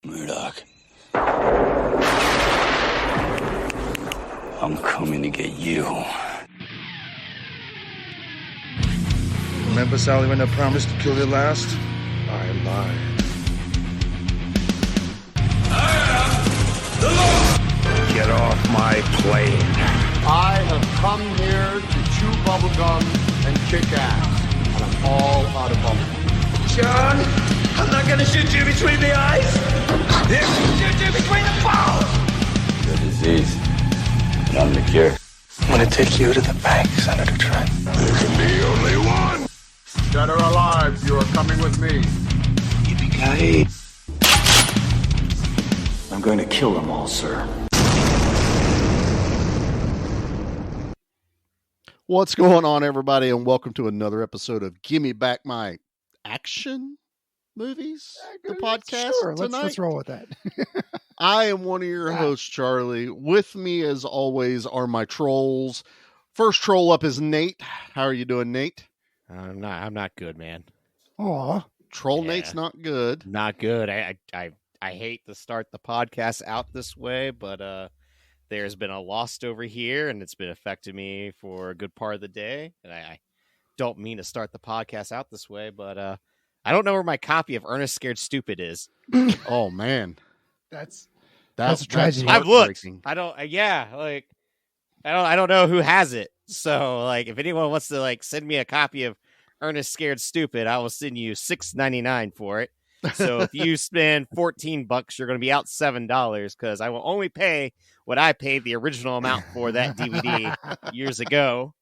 Murdoch. I'm coming to get you. Remember, Sally, when I promised to kill you last? I lied. Get off my plane. I have come here to chew bubblegum and kick ass. And I'm all out of bubblegum. John, I'm not gonna shoot you between the eyes. I'm gonna shoot you between the balls. The disease. And I'm the cure. I'm gonna take you to the bank, Senator Trent. There can be only one. Dead or alive, you are coming with me. Yippee-ki-yay. I'm going to kill them all, sir. What's going on, everybody, and welcome to another episode of Gimme Back My Action Movies, the podcast Sure, tonight. let's roll with that. I am one of your hosts, Charlie. With me, as always, are my trolls. First troll up is Nate. How are you doing, Nate? I'm not good, man. Aw. Troll Yeah. Nate's not good. Not good. I hate to start the podcast out this way, but there's been a lost over here, and it's been affecting me for a good part of the day. And I don't mean to start the podcast out this way, but I don't know where my copy of Ernest Scared Stupid is. Oh, man. That's a tragedy. I've looked. heartbreaking. I don't know who has it. So, like, if anyone wants to send me a copy of Ernest Scared Stupid, I will send you $6.99 for it. So if you spend $14, you're going to be out $7 because I will only pay what I paid the original amount for that DVD years ago.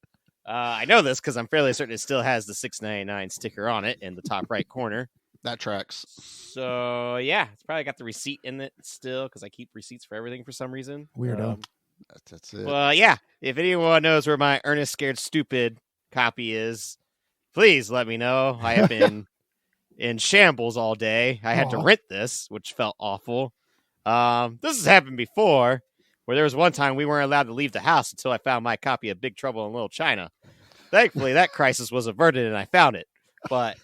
I know this because I'm fairly certain it still has the $6.99 sticker on it in the top right corner. That tracks. So yeah, it's probably got the receipt in it still because I keep receipts for everything for some reason. Weirdo. That's it. Well, yeah. If anyone knows where my Ernest Scared Stupid copy is, please let me know. I have been in shambles all day. I had to rent this, which felt awful. This has happened before, where there was one time we weren't allowed to leave the house until I found my copy of Big Trouble in Little China. Thankfully, that crisis was averted and I found it. But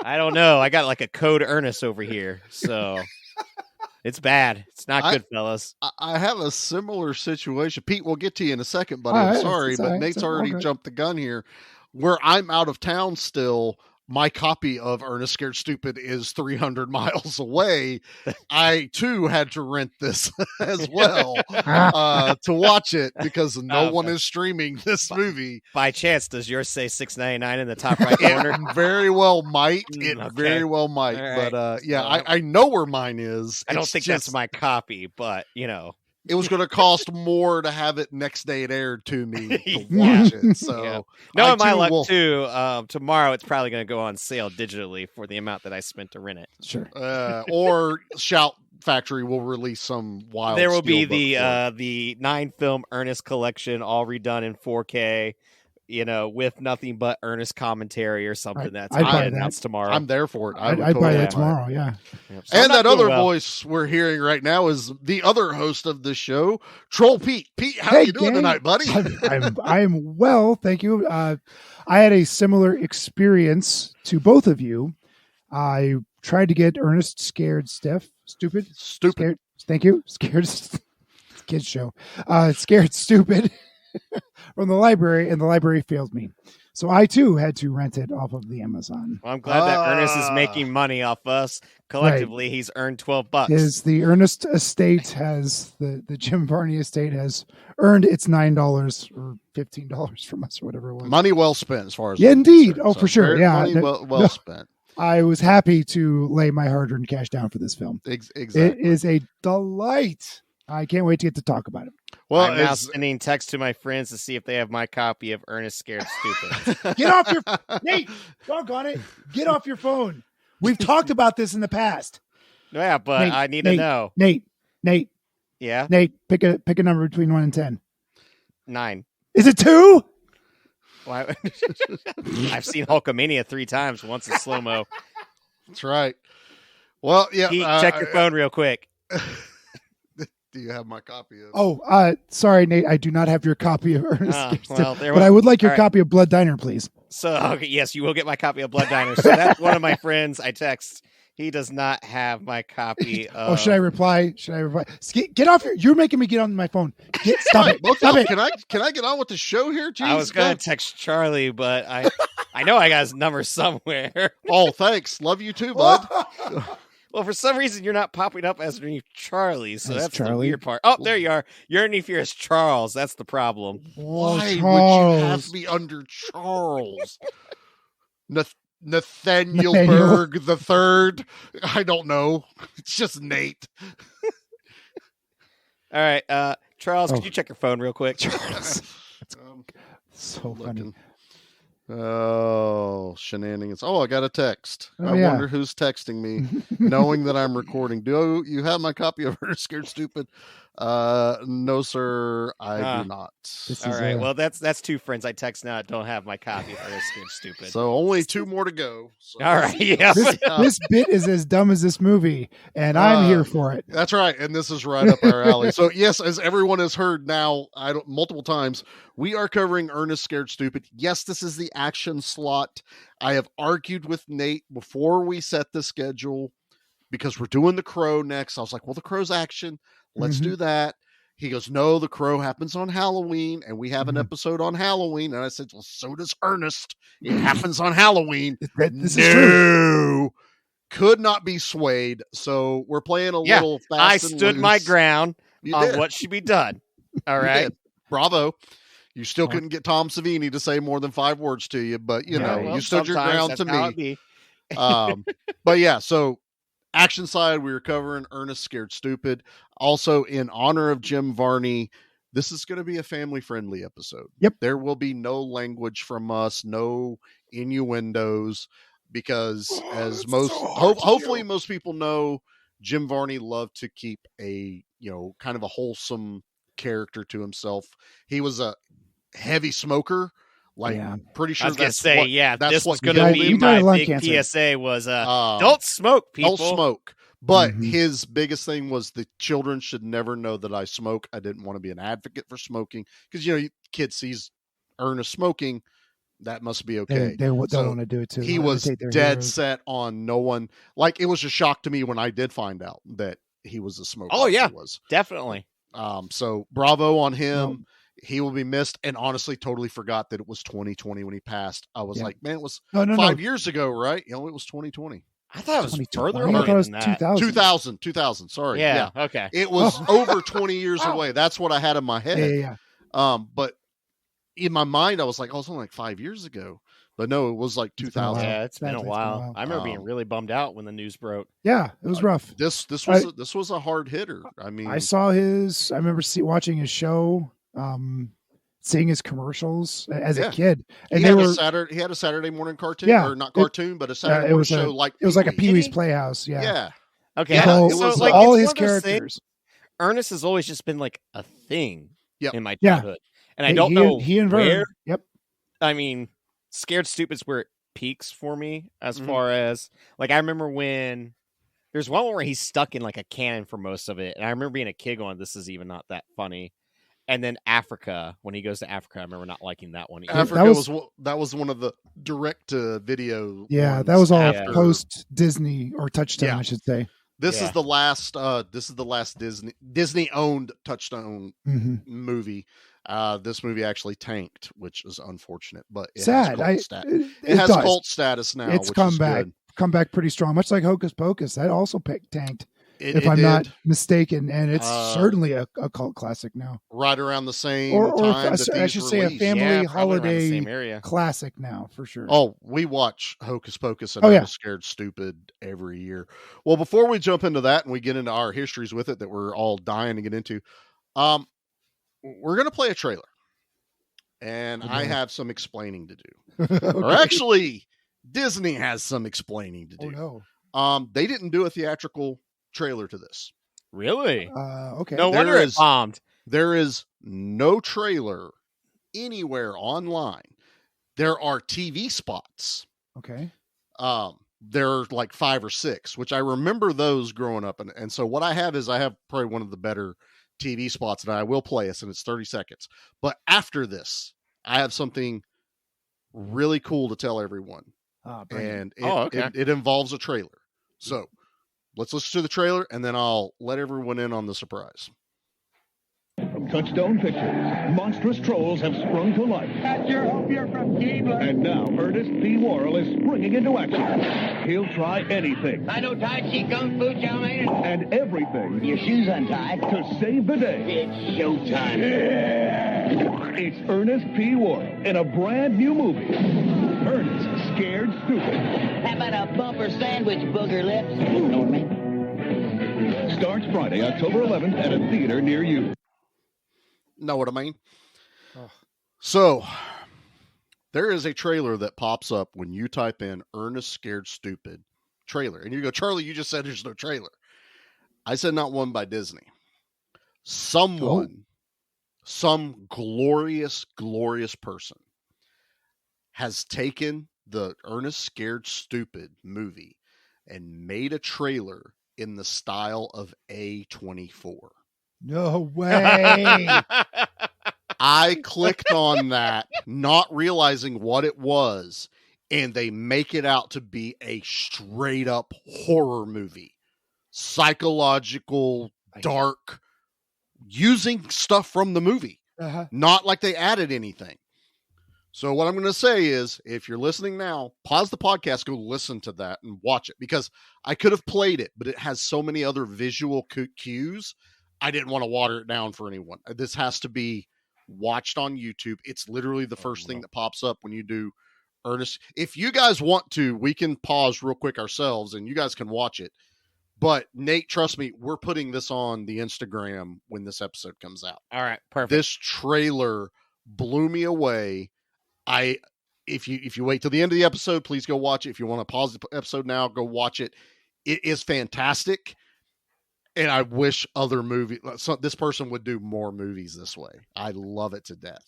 I don't know. I got like a code Ernest over here, so it's bad. It's not good, fellas. I have a similar situation. Pete, we'll get to you in a second, buddy. All I'm right, sorry, it's but all right. Nate's It's all already good. jumped the gun here. Where I'm out of town still, my copy of Ernest Scared Stupid is 300 miles away. I, too, had to rent this as well to watch it because no one is streaming this movie. By chance, does yours say $6.99 in the top right corner? It very well might. It Okay. very well might. All right. But yeah, I know where mine is. I don't It's think just, that's my copy, but you know. It was going to cost more to have it next day it aired to me to watch it. So, Yeah. Knowing my luck will, too, tomorrow it's probably going to go on sale digitally for the amount that I spent to rent it. Sure. or Shout Factory will release some wild. There will be steelbook the 9-film Ernest collection, all redone in 4K. You know, with nothing but Ernest commentary or something that's I'd buy announced tomorrow. I'm there for it. I'd would buy totally that buy it. tomorrow, yeah. Yep. So I'm And not that doing other well. voice we're hearing right now is the other host of the show, Troll Pete. Pete, how Hey, you doing gang. tonight, buddy? I'm well, thank you. I had a similar experience to both of you. I tried to get Ernest Scared Stupid. Stupid. Thank you. Scared Kids Show. Scared Stupid from the library, and the library failed me. So I too had to rent it off of the Amazon. Well, I'm glad that Ernest is making money off us. Collectively, he's earned $12. The Ernest estate has the Jim Varney estate has earned its $9 or $15 from us or whatever it was. Money well spent, as far as Yeah, I'm indeed. concerned. Oh, for sure. very- Yeah. money No- well spent. I was happy to lay my hard-earned cash down for this film. Exactly. It is a delight. I can't wait to get to talk about it. Well, I'm now it's- sending texts to my friends to see if they have my copy of Ernest Scared Stupid. Get off your Nate. Doggone it. Get off your phone. We've talked about this in the past. Yeah, but Nate, I need Nate. to know. Nate. Yeah, Nate. Pick a number between 1 and 10. 9. Is it 2? Why? I've seen Hulkamania 3 times. Once in slow mo. That's right. Well, yeah. Pete, check your phone real quick. Do you have my copy of? Oh, sorry, Nate. I do not have your copy of Ernest Scared well, Stupid, there but was- I would like your all right. copy of Blood Diner, please. So okay, yes, you will get my copy of Blood Diner. So that's one of my friends. I text. He does not have my copy of... Oh, should I reply? Get off your... You're making me get on my phone. Stop it. Both Stop of it. you, can I get on with the show here? Jeez, I was going to text Charlie, but I know I got his number somewhere. Oh, thanks. Love you too, bud. Well, for some reason, you're not popping up as underneath Charlie, so that's Charlie. the weird part. Oh, there you are. You're underneath here as Charles. That's the problem. Why would Charles. you have me under Charles? Nathaniel Berg the third. I don't know. It's just Nate. All right, Charles, could you check your phone real quick? Charles. So funny. Oh, shenanigans. Oh, I got a text. Oh, I yeah. wonder who's texting me, knowing that I'm recording. Do you have my copy of Ernest Scared Stupid? No, sir, I do not. All right, well, that's two friends I text now that don't have my copy of Ernest Scared Stupid. So only two more to go. So all right, yeah. This bit is as dumb as this movie, and I'm here for it. That's right, and this is right up our alley. So yes, as everyone has heard now, multiple times, we are covering Ernest Scared Stupid. Yes, this is the action slot. I have argued with Nate before we set the schedule because we're doing The Crow next. I was like, well, The Crow's action. Let's do that. He goes, no, The Crow happens on Halloween, and we have an episode on Halloween. And I said, well, so does Ernest. It happens on Halloween. This is true. Could not be swayed. So we're playing a little fast I and stood loose. my ground You on did. what should be done. All You right. did. Bravo. You still couldn't get Tom Savini to say more than 5 words to you, but you stood your ground to me. But yeah, so action side, we were covering Ernest Scared Stupid. Also, in honor of Jim Varney, this is going to be a family-friendly episode. Yep. There will be no language from us, no innuendos, because as hopefully most people know, Jim Varney loved to keep a, kind of a wholesome character to himself. He was a heavy smoker. Pretty sure I was going to that's say, what, that's this was what going to killed be him. my big PSA was, don't smoke, people. Don't smoke. But his biggest thing was the children should never know that I smoke. I didn't want to be an advocate for smoking because, kid sees Ernest smoking. That must be okay. They don't want to do it too. He was dead set on no one. Like, it was a shock to me when I did find out that he was a smoker. Oh, yeah. He was. Definitely. So bravo on him. He will be missed. And honestly, totally forgot that it was 2020 when he passed. I was like, man, it was 5 years ago, right? It was 2020. I thought it was further I thought it was than that. 2000. Sorry. Yeah. Okay. It was over 20 years away. That's what I had in my head. Yeah. But in my mind, I was like, oh, it's only like 5 years ago. But no, it was like 2000. Yeah, it's been a while. I remember being really bummed out when the news broke. Yeah, it was rough. This was a hard hitter. I mean, I saw his. I remember watching his show, seeing his commercials as a kid. And he had a Saturday morning cartoon, or not cartoon, but a Saturday morning show. It was like a Pee-wee's Playhouse. Yeah. Yeah. Okay. Yeah, it was like all his characters. Ernest has always just been like a thing in my Yeah. childhood, and I don't know he and Vern. where. Yep. I mean, Scared Stupid's where it peaks for me as far as like I remember when there's one where he's stuck in like a cannon for most of it, and I remember being a kid going, "This is even not that funny." And then Africa, when he goes to Africa, I remember not liking that one. Africa that was one of the direct to video. Yeah, that was all post Disney or Touchstone, I should say. This is the last. This is the last Disney owned Touchstone movie. This movie actually tanked, which is unfortunate, but it has cult status now. It's which come is back, good. pretty strong, much like Hocus Pocus. That also tanked, if it I'm did. not mistaken, and it's certainly a cult classic now. Right around the same I time that should these say a released. family holiday classic now for sure. Oh, we watch Hocus Pocus and Ernest Scared Stupid every year. Well, before we jump into that and we get into our histories with it that we're all dying to get into, we're going to play a trailer. And I have some explaining to do. Or actually, Disney has some explaining to do. Oh, no. They didn't do a theatrical trailer to this. Really? Okay. No wonder it bombed. There is no trailer anywhere online. There are TV spots. Okay. There are like 5 or 6, which I remember those growing up. And so what I have is I have probably one of the better TV spots that I will play us, and it's 30 seconds. But after this, I have something really cool to tell everyone. And it involves a trailer. So let's listen to the trailer, and then I'll let everyone in on the surprise. From Touchstone Pictures, monstrous trolls have sprung to life. I sure hope you're from Cleveland. And now Ernest P. Worrell is springing into action. He'll try anything I know Tai Chi Kung Fu, chow mein. and everything Your shoes untied. to save the day. It's showtime. It's Ernest P. Worrell in a brand new movie, Ernest Scared Stupid. How about a bumper sandwich, booger lips? You know what I mean? Starts Friday, October 11th at a theater near you. Know what I mean? So, there is a trailer that pops up when you type in Ernest Scared Stupid trailer. And you go, Charlie, you just said there's no trailer. I said not one by Disney. Some glorious, glorious person has taken the Ernest Scared Stupid movie and made a trailer in the style of A24. No way. I clicked on that, not realizing what it was, and they make it out to be a straight up horror movie. Psychological, dark, using stuff from the movie. Not like they added anything. So what I'm going to say is, if you're listening now, pause the podcast, go listen to that and watch it, because I could have played it, but it has so many other visual cues. I didn't want to water it down for anyone. This has to be watched on YouTube. It's literally the first thing that pops up when you do Ernest. If you guys want to, we can pause real quick ourselves and you guys can watch it. But Nate, trust me, we're putting this on the Instagram when this episode comes out. All right, perfect. This trailer blew me away. If you wait till the end of the episode, please go watch it. If you want to pause the episode now, go watch it. It is fantastic. And I wish other movies, this person would do more movies this way. I love it to death.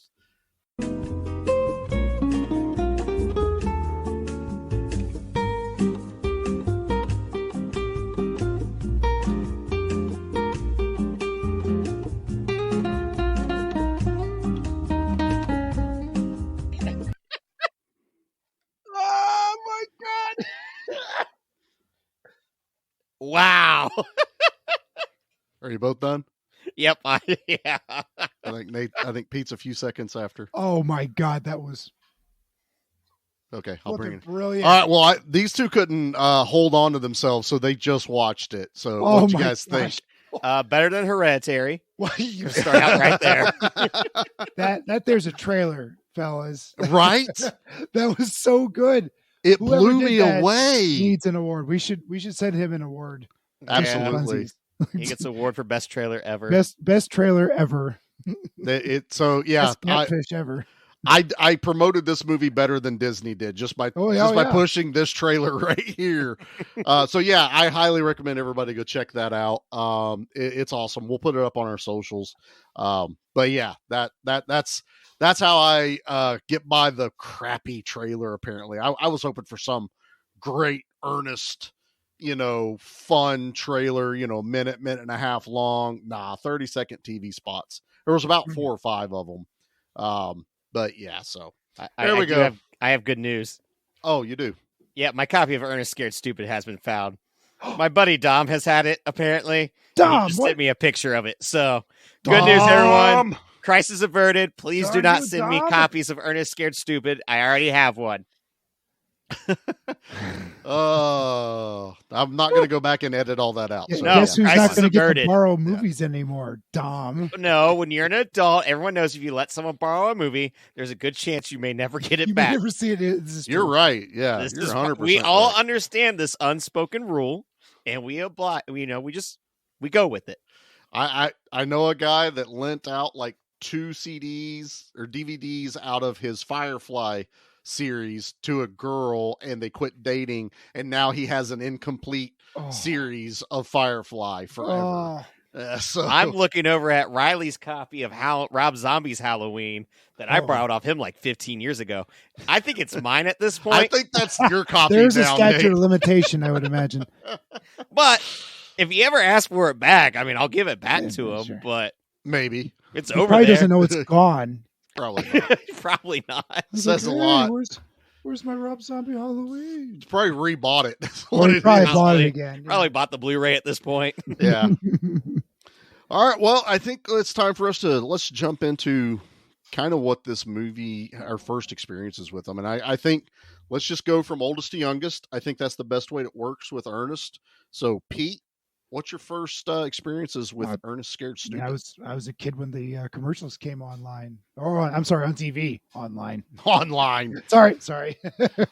Oh my God. Wow. Are you both done? Yep. Yeah. I think Pete's a few seconds after. Oh my God. That was Okay, I'll bring it. Brilliant. All right. Well, these two couldn't hold on to themselves, so they just watched it. So, what do you guys think? Better than Hereditary. Well, you Start out right there. that there's a trailer, fellas. Right? That was so good. It Whoever blew did me that away. Needs an award. We should send him an award. Absolutely. He gets an award for best trailer ever. Best trailer ever. Best catfish ever. I promoted this movie better than Disney did just by pushing this trailer right here. I highly recommend everybody go check that out. It's awesome. We'll put it up on our socials. But yeah, that's how I get by the crappy trailer. Apparently, I was hoping for some great earnest, fun trailer. Minute and a half long. 30-second TV spots. There was about 4 or 5 of them. But yeah, so there we go. I have good news. Oh, you do? Yeah, my copy of Ernest Scared Stupid has been found. My buddy Dom has had it, apparently. Dom, he just sent me a picture of it. So, good news, everyone. Crisis averted. Please do not send me copies of Ernest Scared Stupid. I already have one. I'm not going to go back and edit all that out. Yeah, so, guess who's not going to get to averted. borrow movies anymore? Dom. No, when you're an adult, everyone knows if you let someone borrow a movie, there's a good chance you may never get it You back. may never see it. You're right. Yeah, This you're is 100%. We all right. understand this unspoken rule, and we apply. We go with it. I know a guy that lent out like 2 CDs or DVDs out of his Firefly series to a girl, and they quit dating, and now he has an incomplete series of Firefly forever. So I'm looking over at Riley's copy of Rob Zombie's Halloween that I borrowed off him like 15 years ago. I think it's mine at this point. I think that's your copy. There's a now, statute Nate. of limitation, I would imagine. But if he ever asks for it back, I mean, I'll give it back to him. Sure. But Maybe. it's He over probably there. doesn't know it's gone. Probably not. Probably not. Says a lot. Where's my Rob Zombie Halloween? Probably rebought it. That's Or what he it probably is. bought it again. Probably bought the Blu-ray at this point. Yeah. All right. Well, I think it's time for us to let's jump into kind of what this movie, our first experiences with them. And I think let's just go from oldest to youngest. I think that's the best way it works with Ernest. So, Pete, what's your first experiences with Ernest Scared Stupid? I was a kid when the commercials came online. Or I'm sorry, on TV, online. Online. Sorry.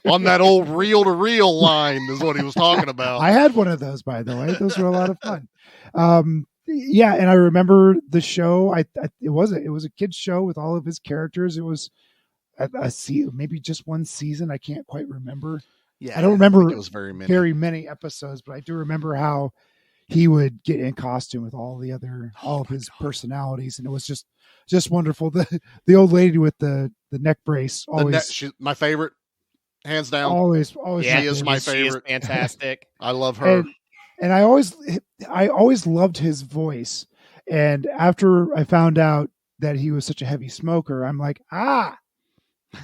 On that old reel-to-reel line is what he was talking about. I had one of those, by the way. Those were a lot of fun. Yeah, and I remember the show. It was a kid's show with all of his characters. It was maybe just one season. I can't quite remember. Yeah, I don't remember it was very many episodes, but I do remember how he would get in costume with all of his personalities, and it was just wonderful. The old lady with the neck brace, always she's my favorite, hands down. Always, yeah, she is my favorite. She is fantastic. I love her. And I always loved his voice. And after I found out that he was such a heavy smoker, I'm like,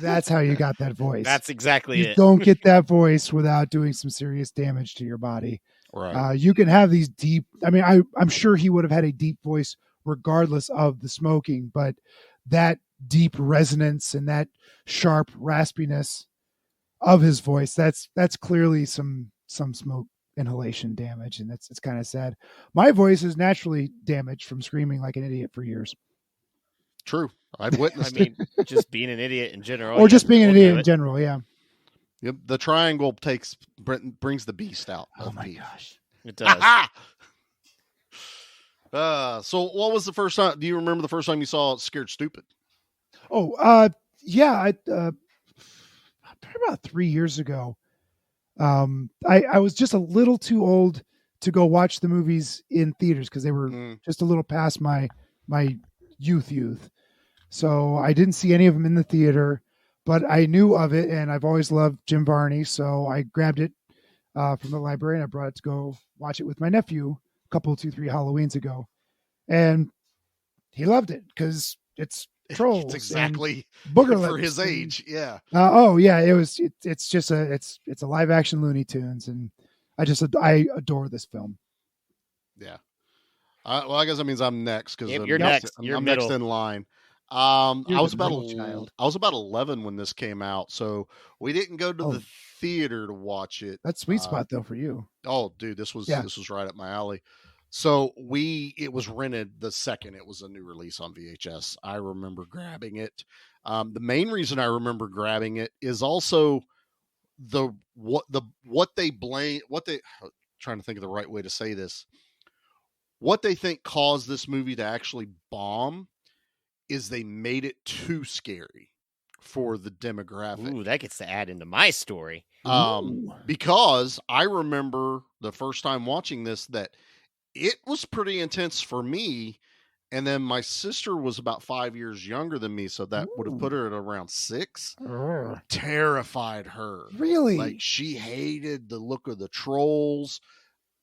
that's how you got that voice. That's exactly you it. Don't get that voice without doing some serious damage to your body. Right. You can have these deep. I mean, I'm sure he would have had a deep voice regardless of the smoking, but that deep resonance and that sharp raspiness of his voice, that's clearly some smoke inhalation damage, and it's kind of sad. My voice is naturally damaged from screaming like an idiot for years. True. I've witnessed just being an idiot in general. Or just being an idiot in general, yeah. Yep, the triangle brings the beast out. Oh my gosh. It does. So what was the first time? Do you remember the first time you saw Scared Stupid? Yeah, probably about 3 years ago. I was just a little too old to go watch the movies in theaters because they were just a little past my youth. So I didn't see any of them in the theater, but I knew of it, and I've always loved Jim Varney. So I grabbed it from the library, and I brought it to go watch it with my nephew a couple, 2-3 Halloweens ago. And he loved it because it's trolls. It's exactly booger for lips his age. Yeah. It's just it's a live action Looney Tunes, and I adore this film. Yeah. Well, I guess that means I'm next because you're next. I'm next in line. I was about 11 when this came out, so we didn't go to the theater to watch it. That's sweet spot though for you. Oh, dude, this was right up my alley. So it was rented the second it was a new release on VHS. I remember grabbing it. The main reason I remember grabbing it is also trying to think of the right way to say this. What they think caused this movie to actually bomb is they made it too scary for the demographic. Ooh, that gets to add into my story. Because I remember the first time watching this that it was pretty intense for me. And then my sister was about 5 years younger than me. So that would have put her at around 6. Terrified her. Really? Like she hated the look of the trolls,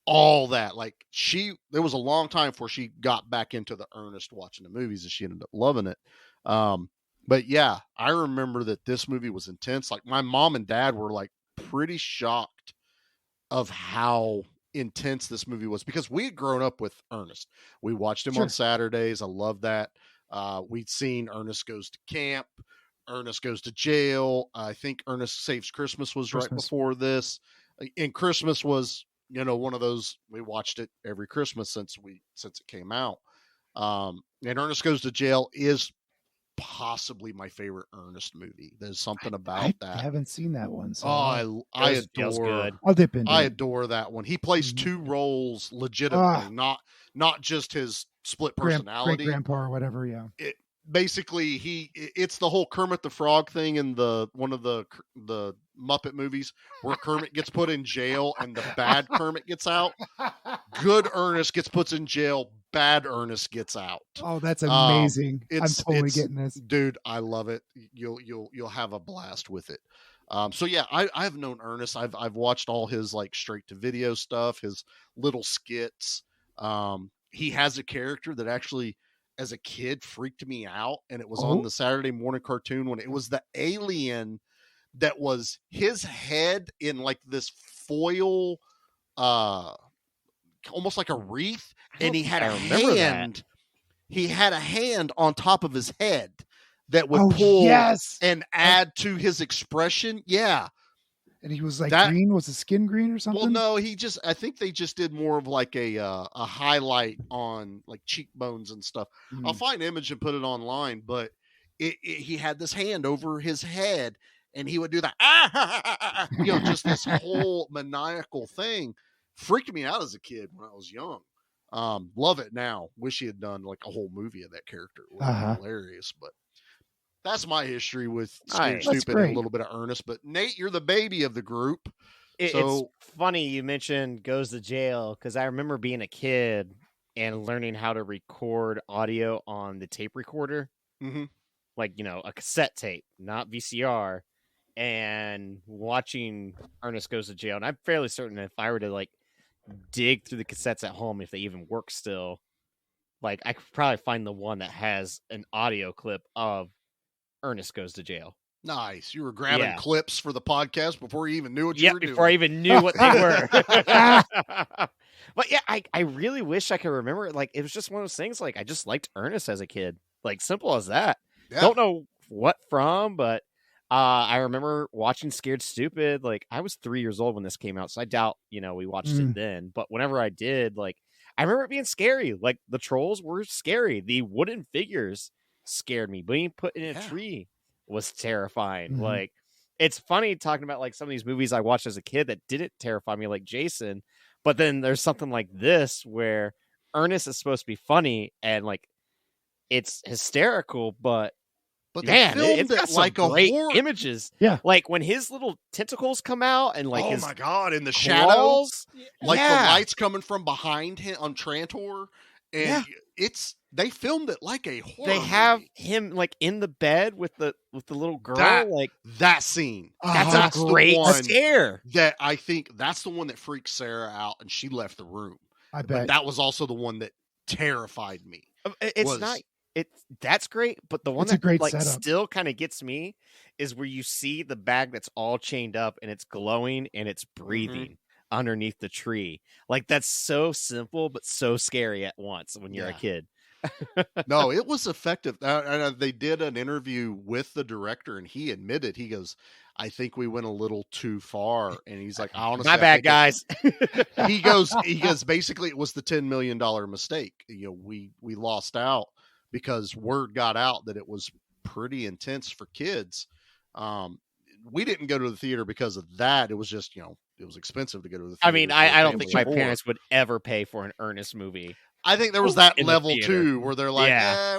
all that. Like there was a long time before she got back into the earnest watching the movies and she ended up loving it. But yeah, I remember that this movie was intense. Like my mom and dad were like pretty shocked of how intense this movie was because we had grown up with Ernest. We watched him on Saturdays. I love that. We'd seen Ernest Goes to Camp, Ernest Goes to Jail. I think Ernest Saves Christmas was right before this. And Christmas was, one of those, we watched it every Christmas since it came out. And Ernest Goes to Jail is possibly my favorite Ernest movie. There's something about that. I haven't seen that one. So I adore. I'll dip into I adore that one. He plays two roles legitimately, not just his split personality. Great grandpa or whatever. Yeah. It's the whole Kermit the Frog thing in one of the Muppet movies where Kermit gets put in jail and the bad Kermit gets out. Good Ernest gets put in jail. Bad Ernest gets out. Oh, that's amazing! I'm totally getting this, dude. I love it. You'll have a blast with it. So yeah, I've known Ernest. I've watched all his like straight to video stuff, his little skits. He has a character that actually, as a kid, freaked me out, and it was on the Saturday morning cartoon when it was the alien that was his head in like this foil, almost like a wreath, and he had a hand. He had a hand on top of his head that would pull and add to his expression. Yeah. And he was like green. Was his skin green or something? Well, no, I think they just did more of like a highlight on like cheekbones and stuff. I'll find an image and put it online, but he had this hand over his head and he would do that, just this whole maniacal thing. Freaked me out as a kid when I was young. Love it now. Wish he had done like a whole movie of that character. It would be hilarious, but that's my history with Scared Stupid and a little bit of Ernest. But Nate, you're the baby of the group. It's funny you mentioned Goes to Jail, because I remember being a kid and learning how to record audio on the tape recorder. Mm-hmm. Like, a cassette tape, not VCR, and watching Ernest Goes to Jail. And I'm fairly certain if I were to like dig through the cassettes at home, if they even work still, like I could probably find the one that has an audio clip of Ernest Goes to Jail. Nice. You were grabbing clips for the podcast before you even knew what you were doing. Before I even knew what they were. But yeah, I really wish I could remember it. Like, it was just one of those things. Like, I just liked Ernest as a kid. Like, simple as that. Yeah. Don't know what from, but I remember watching Scared Stupid. Like, I was 3 years old when this came out, so I doubt, we watched it then. But whenever I did, like, I remember it being scary. Like, the trolls were scary. The wooden figures scared me. Being put in a tree was terrifying. Like, it's funny talking about, like, some of these movies I watched as a kid that didn't terrify me, like Jason. But then there's something like this where Ernest is supposed to be funny and, like, it's hysterical, but man, it's got some great images. Yeah. Like when his little tentacles come out and like my God, in the claws, shadows, like the lights coming from behind him on Trantor. And they filmed it like a horror They have movie. him like in the bed with the little girl. That scene. That's a great scare. That I think that's the one that freaked Sarah out and she left the room. I bet. But that was also the one that terrified me. That's great, but the one that like setup. Still kind of gets me is where you see the bag that's all chained up and it's glowing and it's breathing underneath the tree. Like, that's so simple but so scary at once when you're a kid. No, it was effective. They did an interview with the director and he admitted, he goes, I think we went a little too far. And he's like, honestly, my bad, guys. He goes, basically it was the $10 million mistake. We lost out because word got out that it was pretty intense for kids. We didn't go to the theater because of that. It was just, it was expensive to go to the theater. I mean, I don't think my parents would ever pay for an Ernest movie. I think there was that level too, where they're like,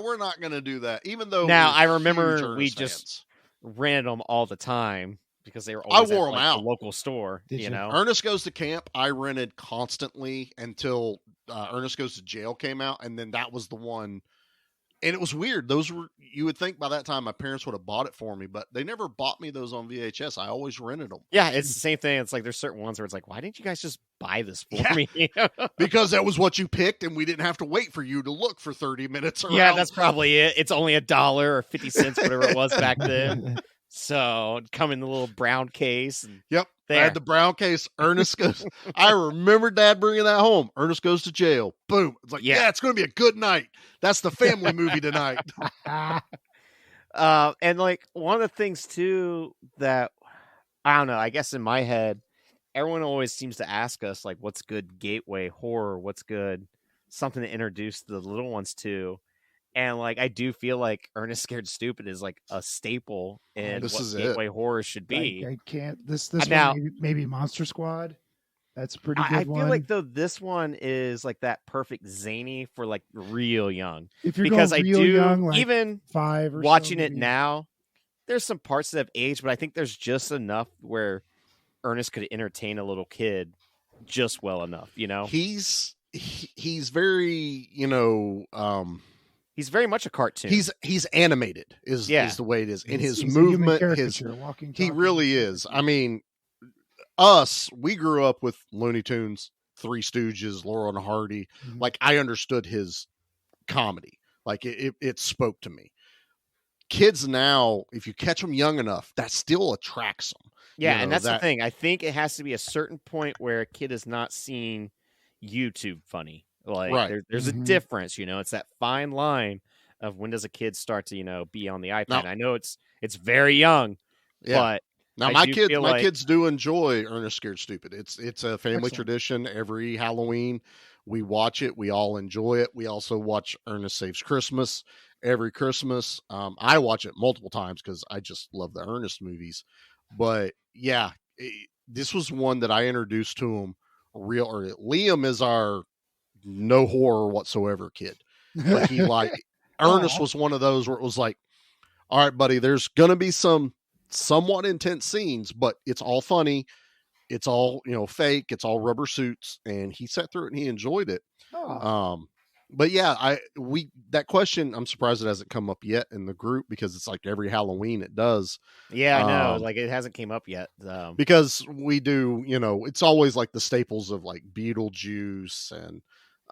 we're not going to do that. Even though now I remember we just rented them all the time because they were always I wore them out the local store. Did you know, Ernest Goes to Camp, I rented constantly until Ernest Goes to Jail came out, and then that was the one. And it was weird. Those were, you would think by that time my parents would have bought it for me, but they never bought me those on VHS. I always rented them. Yeah, it's the same thing. It's like there's certain ones where it's like, why didn't you guys just buy this for me? Because that was what you picked, and we didn't have to wait for you to look for 30 minutes around. Yeah, that's probably it. It's only $1 or 50 cents, whatever it was back then. So come in the little brown case. And yep. I had the brown case. Ernest Goes. I remember Dad bringing that home. Ernest Goes to Jail. Boom. It's like, it's going to be a good night. That's the family movie tonight. And like one of the things too that I don't know, I guess in my head, everyone always seems to ask us like, what's good gateway horror? What's good something to introduce the little ones to? And like, I do feel like Ernest Scared Stupid is like a staple in what gateway horror should be. I can't. This now, one maybe Monster Squad. That's a pretty good one. I feel like though this one is like that perfect zany for like real young. If you're because going real young, like even 5 or watching so, it now, there's some parts that have aged, but I think there's just enough where Ernest could entertain a little kid just well enough. He's very he's very much a cartoon. He's animated is the way it is. In his movement, he really is. I mean, we grew up with Looney Tunes, Three Stooges, Laurel and Hardy. Like, I understood his comedy. Like, it spoke to me. kids now, if you catch them young enough, that still attracts them. Yeah, and that's the thing. I think it has to be a certain point where a kid is not seeing YouTube funny. Like, Right. there's a difference, it's that fine line of when does a kid start to, be on the iPad. Now, I know it's very young, but now my kids do enjoy Ernest Scared Stupid. It's a family tradition. Every Halloween we watch it. We all enjoy it. We also watch Ernest Saves Christmas every Christmas. I watch it multiple times because I just love the Ernest movies. But yeah, this was one that I introduced to him real early. Liam is our no horror whatsoever kid. But he Ernest was one of those where it was like, all right, buddy, there's gonna be some somewhat intense scenes, but it's all funny. It's all, fake. It's all rubber suits. And he sat through it and he enjoyed it. But yeah, that question, I'm surprised it hasn't come up yet in the group because it's like every Halloween it does. Yeah, I know. Like it hasn't came up yet. Because we do, it's always like the staples of like Beetlejuice and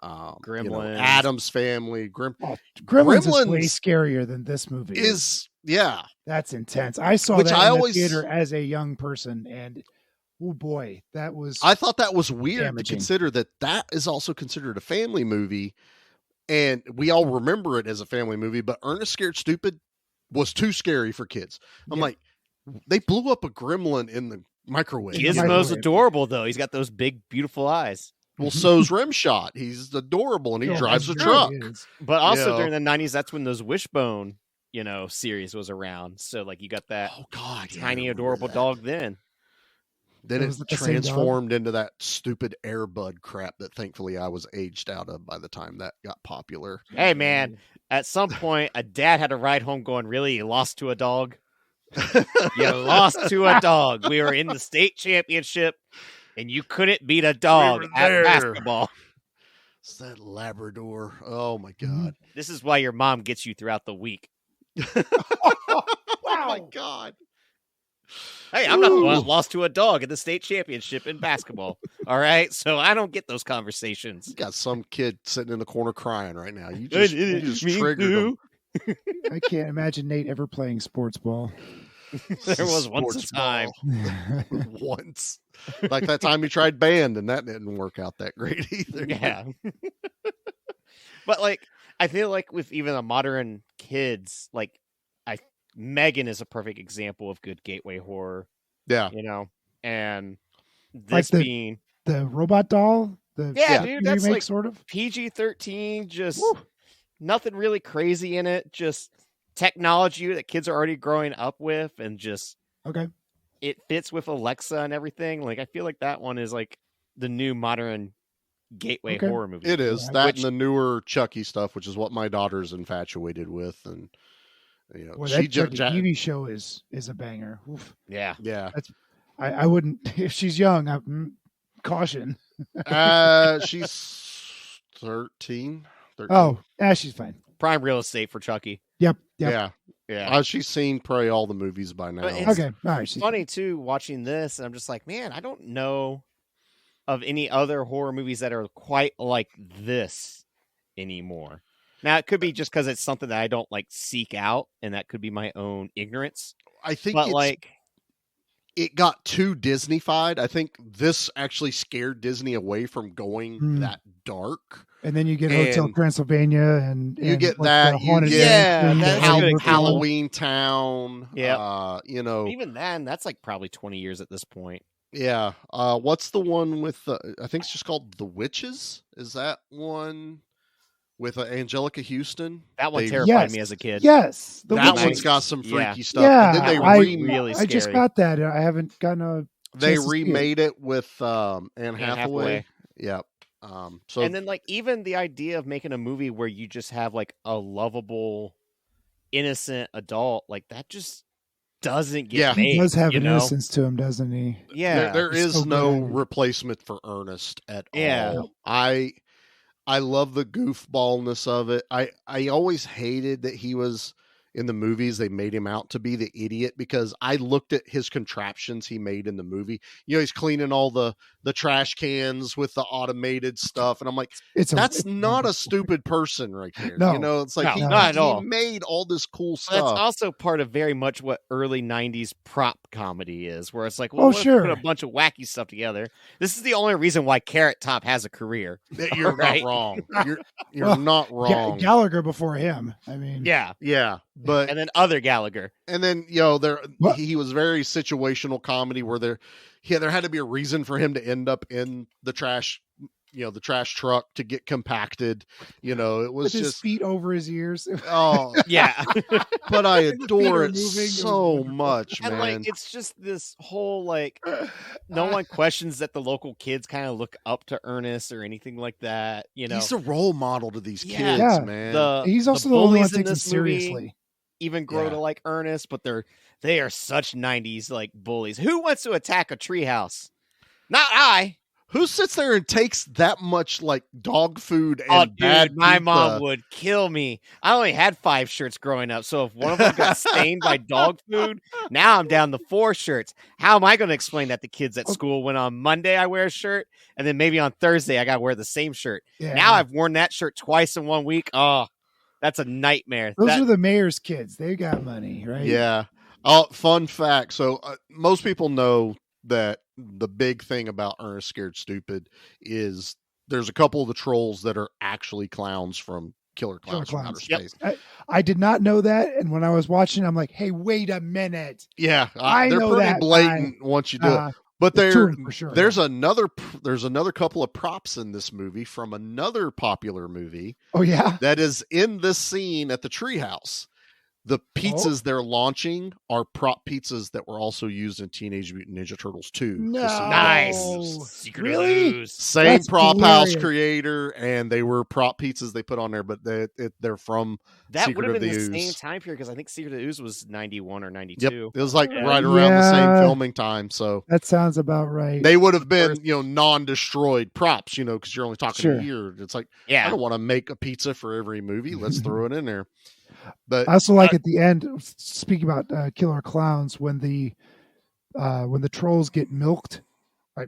Gremlins, Addams Family. Gremlins is way scarier than this movie yeah, that's intense. I saw that in the theater as a young person, and oh boy, I thought that was weird damaging. To consider that is also considered a family movie, and we all remember it as a family movie, but Ernest Scared Stupid was too scary for kids. I'm like, they blew up a gremlin in the microwave. He is the most adorable though. He's got those big beautiful eyes. Well, so's Rimshot. He's adorable, and he drives a truck. But also during the 90s, that's when those Wishbone, series was around. So like you got that tiny adorable dog then. Then it transformed into that stupid Air Bud crap that thankfully I was aged out of by the time that got popular. Hey man, at some point a dad had to ride home going, really, you lost to a dog? You lost to a dog. We were in the state championship and you couldn't beat a dog at basketball. It's that Labrador. Oh my God. This is why your mom gets you throughout the week. Oh my God. Hey, I'm not the one that lost to a dog at the state championship in basketball. All right. So I don't get those conversations. You got some kid sitting in the corner crying right now. You just triggered him. I can't imagine Nate ever playing sports ball. There was once a time. Once. Like that time he tried band and that didn't work out that great either. Yeah. But like, I feel like with even the modern kids, like Megan is a perfect example of good gateway horror. Yeah. And this like being the robot doll. Dude, that's like sort of PG-13, just nothing really crazy in it. Just technology that kids are already growing up with, and just it fits with Alexa and everything. Like I feel like that one is like the new modern gateway horror movie. It is and the newer Chucky stuff, which is what my daughter's infatuated with, and that Chucky TV show is a banger. Oof. Yeah. I wouldn't if she's young. Caution. She's 13. Oh, she's fine. Prime real estate for Chucky. Yep. Yeah. She's seen probably all the movies by now. Okay. All right. It's funny too watching this, and I'm just like, man, I don't know of any other horror movies that are quite like this anymore. Now it could be just because it's something that I don't like seek out, and that could be my own ignorance. I think it got too Disney-fied. I think this actually scared Disney away from going that dark. And then you get Hotel Transylvania, and you get like that. You get Halloween Town. Yeah. Even then, that's like probably 20 years at this point. Yeah. What's the one with I think it's just called The Witches? Is that one with Angelica Houston? That one terrified me as a kid. Yes. That one's got some freaky stuff. Yeah. And then really scary. I just got that. I haven't gotten a They remade it with Anne Hathaway. Yep. And then like even the idea of making a movie where you just have like a lovable, innocent adult, like that just doesn't get made. He does have an innocence to him, doesn't he? Yeah. There is no replacement for Ernest at all. I love the goofballness of it. I always hated that he was in the movies. They made him out to be the idiot because I looked at his contraptions he made in the movie. He's cleaning all the the trash cans with the automated stuff, and I'm like, It's that's not a stupid person right there. No. You know, it's like No, not at he all. made all this cool But that's stuff. also part of very much what early 90s prop comedy is, where it's like, Oh, let's sure. put a bunch of wacky stuff together. This is the only reason why Carrot Top has a career. You're Right. not wrong. You're Well, not wrong. Gallagher before him. I mean, Yeah. Yeah, but And then other Gallagher. and then What? he was very situational comedy where there had to be a reason for him to end up in the trash, the trash truck to get compacted. It was with his just feet over his ears. oh, Yeah. but I The feet adore are it moving. It was so wonderful. much, And man. it's just this whole no one questions that the local kids kind of look up to Ernest or anything like that. He's a role model to these Yeah. kids, Yeah. man. He's also the only one bullies that in takes him this movie seriously. even grow Yeah. to like Ernest, but they are such 90s bullies. Who wants to attack a treehouse? Not I. Who sits there and takes that much dog food and Oh, bad dude, my pizza? mom would kill me. I only had 5 shirts growing up, so if one of them got stained by dog food, now I'm down to 4 shirts. How am I going to explain that to kids at school when on Monday I wear a shirt, and then maybe on Thursday I got to wear the same shirt? Yeah. Now I've worn that shirt twice in 1 week. Oh, that's a nightmare. Those are the mayor's kids. They got money, right? Yeah. Fun fact. So most people know that the big thing about Ernest Scared Stupid is there's a couple of the trolls that are actually clowns from Killer Clowns from Outer Clowns. Space. I did not know that, and when I was watching, I'm like, "Hey, wait a minute!" Yeah, I they're know pretty that blatant once you do it. But the two of them for sure, there's another couple of props in this movie from another popular movie Oh yeah, that is in this scene at the treehouse. The pizzas they're launching are prop pizzas that were also used in Teenage Mutant Ninja Turtles 2. no, Nice. Secret of the Really? Ooze. Same That's prop house hilarious. creator, and they were prop pizzas they put on there, but they're from That Secret would have of been the the Ooze. same time period because I think Secret of the Ooze was 91 or 92. Yep, it was right Yeah. around the same Yeah. filming time. So That sounds about right. they would have been, non-destroyed props, because you're only talking Sure. a year. It's like, Yeah. I don't want to make a pizza for every movie. Let's throw it in there. But I also like at the end, speaking about Killer Clowns, when the trolls get milked, for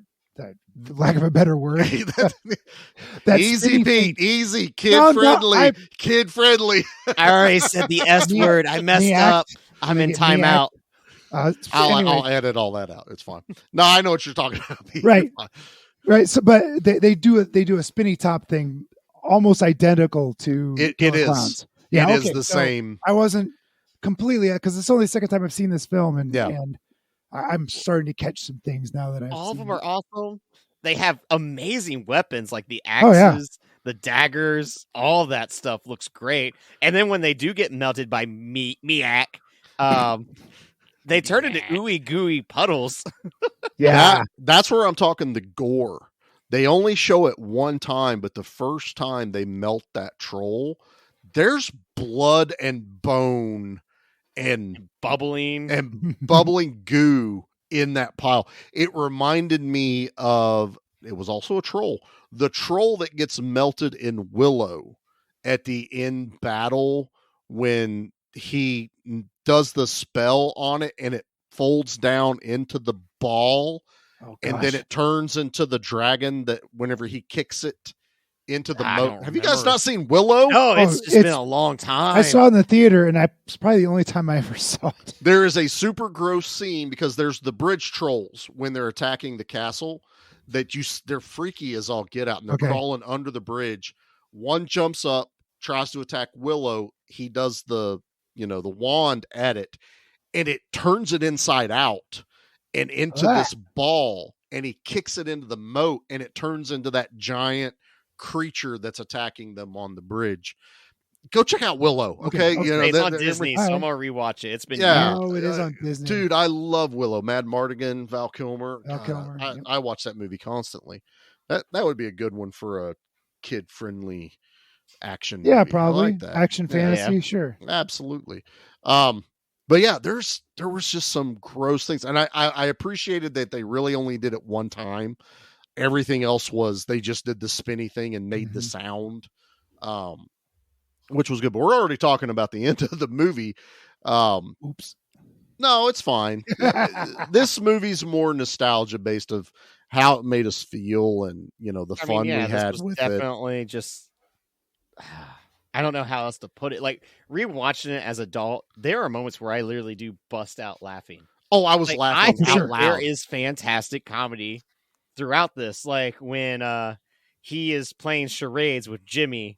lack of a better word, that easy, spinning Pete, thing- easy, No, kid friendly. I already said the S word. I messed Me up. act- I'm in me timeout. Anyway, I'll edit all that out. It's fine. No, I know what you're talking about, Pete. Right. You're fine. right. So, but they do a spinny top thing, almost identical to It Killer is. Clowns. Yeah, It is okay, the so same. I wasn't completely because it's only the second time I've seen this film, and Yeah. and I'm starting to catch some things now that I've All of seen them are it. awesome. They have amazing weapons like the Oh, axes, yeah. the daggers, all that stuff looks great. And then when they do get melted by Miak, they turn into ooey gooey puddles. Yeah, That's where I'm talking the gore. They only show it one time, but the first time they melt that troll, there's blood and bone and Bubbling. bubbling goo in that pile. It reminded me of, it was also a troll, the troll that gets melted in Willow at the end battle when he does the spell on it and it folds down into the ball. Oh, And then gosh. it turns into the dragon that whenever he kicks it into the I moat. don't Have you guys remember. not seen Willow? No, it's just it's- been a long time. I saw it in the theater, and it's probably the only time I ever saw it. There is a super gross scene because there's the bridge trolls when they're attacking the castle that they're freaky as all get out and they're Okay. crawling under the bridge. One jumps up, tries to attack Willow. He does the wand at it and it turns it inside out and into this ball, and he kicks it into the moat and it turns into that giant creature that's attacking them on the bridge. Go check out Willow. Okay. Okay. It's on Disney, so I'm gonna rewatch it. It's been Yeah. years. Oh, it is on Disney. Dude, I love Willow. Mad Mardigan, Val Kilmer. Val Kilmer, I, yep. I watch that movie constantly. That would be a good one for a kid friendly action. Yeah, movie. I probably like that. action Yeah, fantasy. Sure. absolutely. But yeah, there was just some gross things, and I appreciated that they really only did it one time. Everything else was they just did the spinny thing and made the sound, which was good. But we're already talking about the end of the movie. Oops. No, it's fine. This movie's more nostalgia based of how it made us feel, and the fun we had with definitely just. I don't know how else to put it. Like rewatching it as an adult, there are moments where I literally do bust out laughing. Oh, I was laughing out loud. There is fantastic comedy throughout this. Like when he is playing charades with Jimmy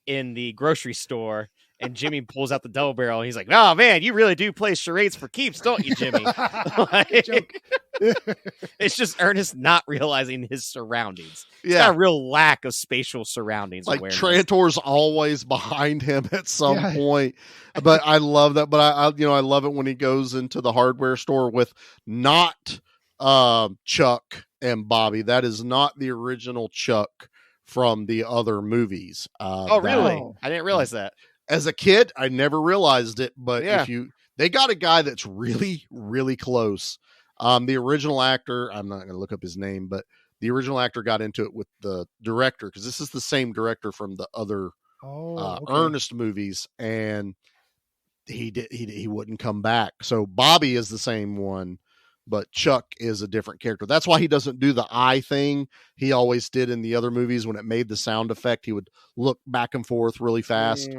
in the grocery store, and Jimmy pulls out the double barrel, and he's like, "Oh man, you really do play charades for keeps, don't you, Jimmy?" It's just Ernest not realizing his surroundings. He's got a real lack of spatial surroundings. Like awareness. Trantor's always behind him at some point. But I love that. But I love it when he goes into the hardware store with not Chuck and Bobby. That is not the original Chuck from the other movies. Oh, really? I didn't realize that. As a kid, I never realized it, but they got a guy that's really, really close. The original actor, I'm not going to look up his name, but the original actor got into it with the director, because this is the same director from the other Ernest movies, and he wouldn't come back. So Bobby is the same one, but Chuck is a different character. That's why he doesn't do the eye thing he always did in the other movies. When it made the sound effect, he would look back and forth really fast.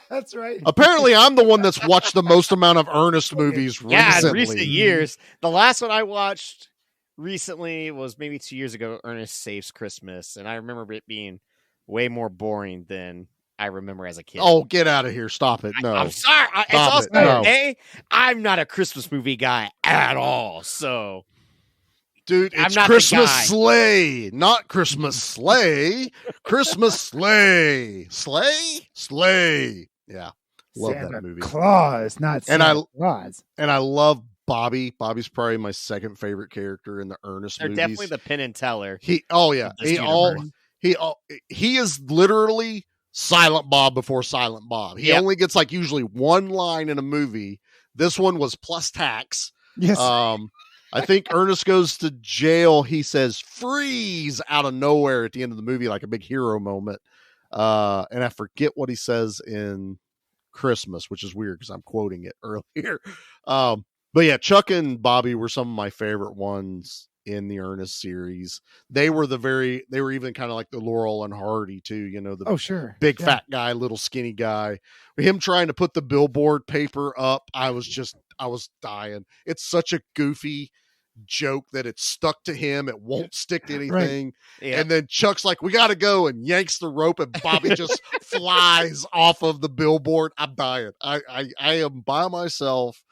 That's right. Apparently, I'm the one that's watched the most amount of Ernest movies recently. Yeah, in recent years. The last one I watched recently was maybe 2 years ago, Ernest Saves Christmas, and I remember it being way more boring than I remember as a kid. Oh, get out of here. Stop it. No. I'm sorry. It's also no. I'm not a Christmas movie guy at all. So, dude, it's Christmas Sleigh, not Christmas Sleigh. Christmas Sleigh. Sleigh. Yeah. Love Santa that movie. Claus, not Santa Claus. And I love Bobby. Bobby's probably my second favorite character in the Ernest movies. They're definitely the Penn and Teller. He is literally Silent Bob before Silent Bob. He only gets like usually one line in a movie. This one was plus tax. Yes. I think Ernest goes to jail. He says freeze out of nowhere at the end of the movie, like a big hero moment. And I forget what he says in Christmas, which is weird because I'm quoting it earlier. But yeah, Chuck and Bobby were some of my favorite ones in the Ernest series. They were even kind of like the Laurel and Hardy too, the big fat guy, little skinny guy. Him trying to put the billboard paper up, I was dying. It's such a goofy joke that it's stuck to him. It won't stick to anything. Right. Yeah. And then Chuck's like, we got to go, and yanks the rope, and Bobby just flies off of the billboard. I'm dying. I am by myself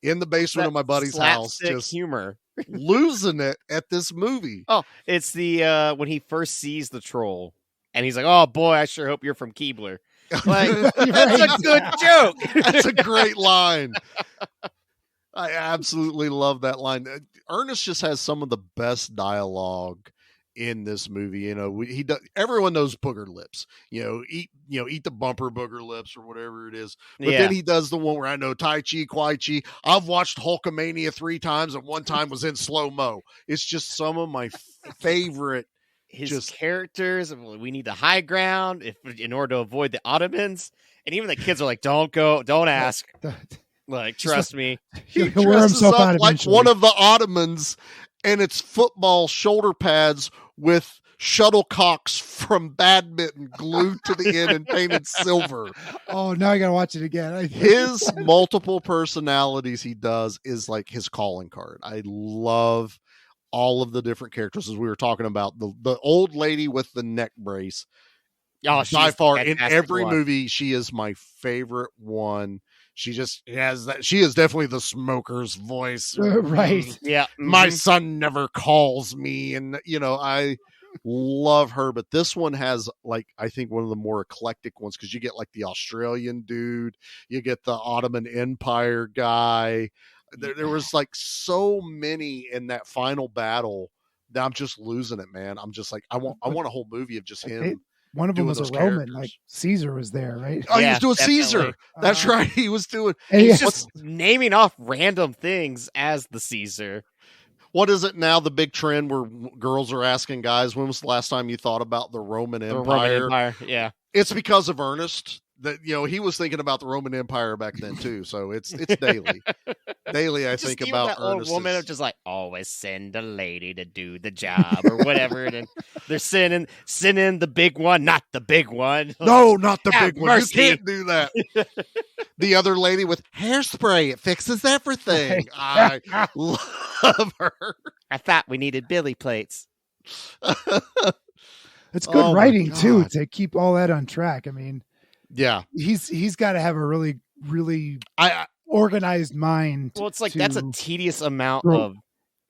in the basement of my buddy's house. Just humor. Losing it at this movie. Oh, it's the when he first sees the troll and he's like, "Oh boy, I sure hope you're from Keebler." Like, that's a good joke. That's a great line. I absolutely love that line. Ernest just has some of the best dialogue in this movie. He does. Everyone knows booger lips. Eat the bumper booger lips or whatever it is. But then he does the one where I know Tai Chi, Kwai Chi. I've watched Hulkamania 3 times, and one time was in slow mo. It's just some of my favorite. His characters. We need the high ground in order to avoid the Ottomans. And even the kids are like, "Don't go, don't ask." Like, trust me. He dresses up like one of the Ottomans, and it's football shoulder pads with shuttlecocks from badminton glued to the end and painted silver. Oh, now I gotta watch it again. His multiple personalities he does is like his calling card. I love all of the different characters, as we were talking about. The old lady with the neck brace. Oh, by far in every movie, she is my favorite one. She just has that. She is definitely the smoker's voice. Right. Yeah. My son never calls me. And, I love her. But this one has, I think one of the more eclectic ones, because you get the Australian dude, you get the Ottoman Empire guy. There was so many in that final battle that I'm just losing it, man. I'm just I want a whole movie of just him. One of them was a Roman, Caesar was there, right? Oh, he was doing definitely. Caesar. That's right. He was doing. He's just naming off random things as the Caesar. What is it now? The big trend where girls are asking guys, when was the last time you thought about the Roman Empire? Yeah. It's because of Ernest. that he was thinking about the Roman Empire back then too. So it's daily. Daily, I think about that old Ernest's... woman of just like always send a lady to do the job or whatever, and they're sending the big one, not the big one. No, not the big one. Mercy. You can't do that. The other lady with hairspray, it fixes everything. I love her. I thought we needed Billy plates. It's good writing too to keep all that on track. I mean, yeah, he's got to have a really, really organized mind. Well, it's like that's a tedious amount of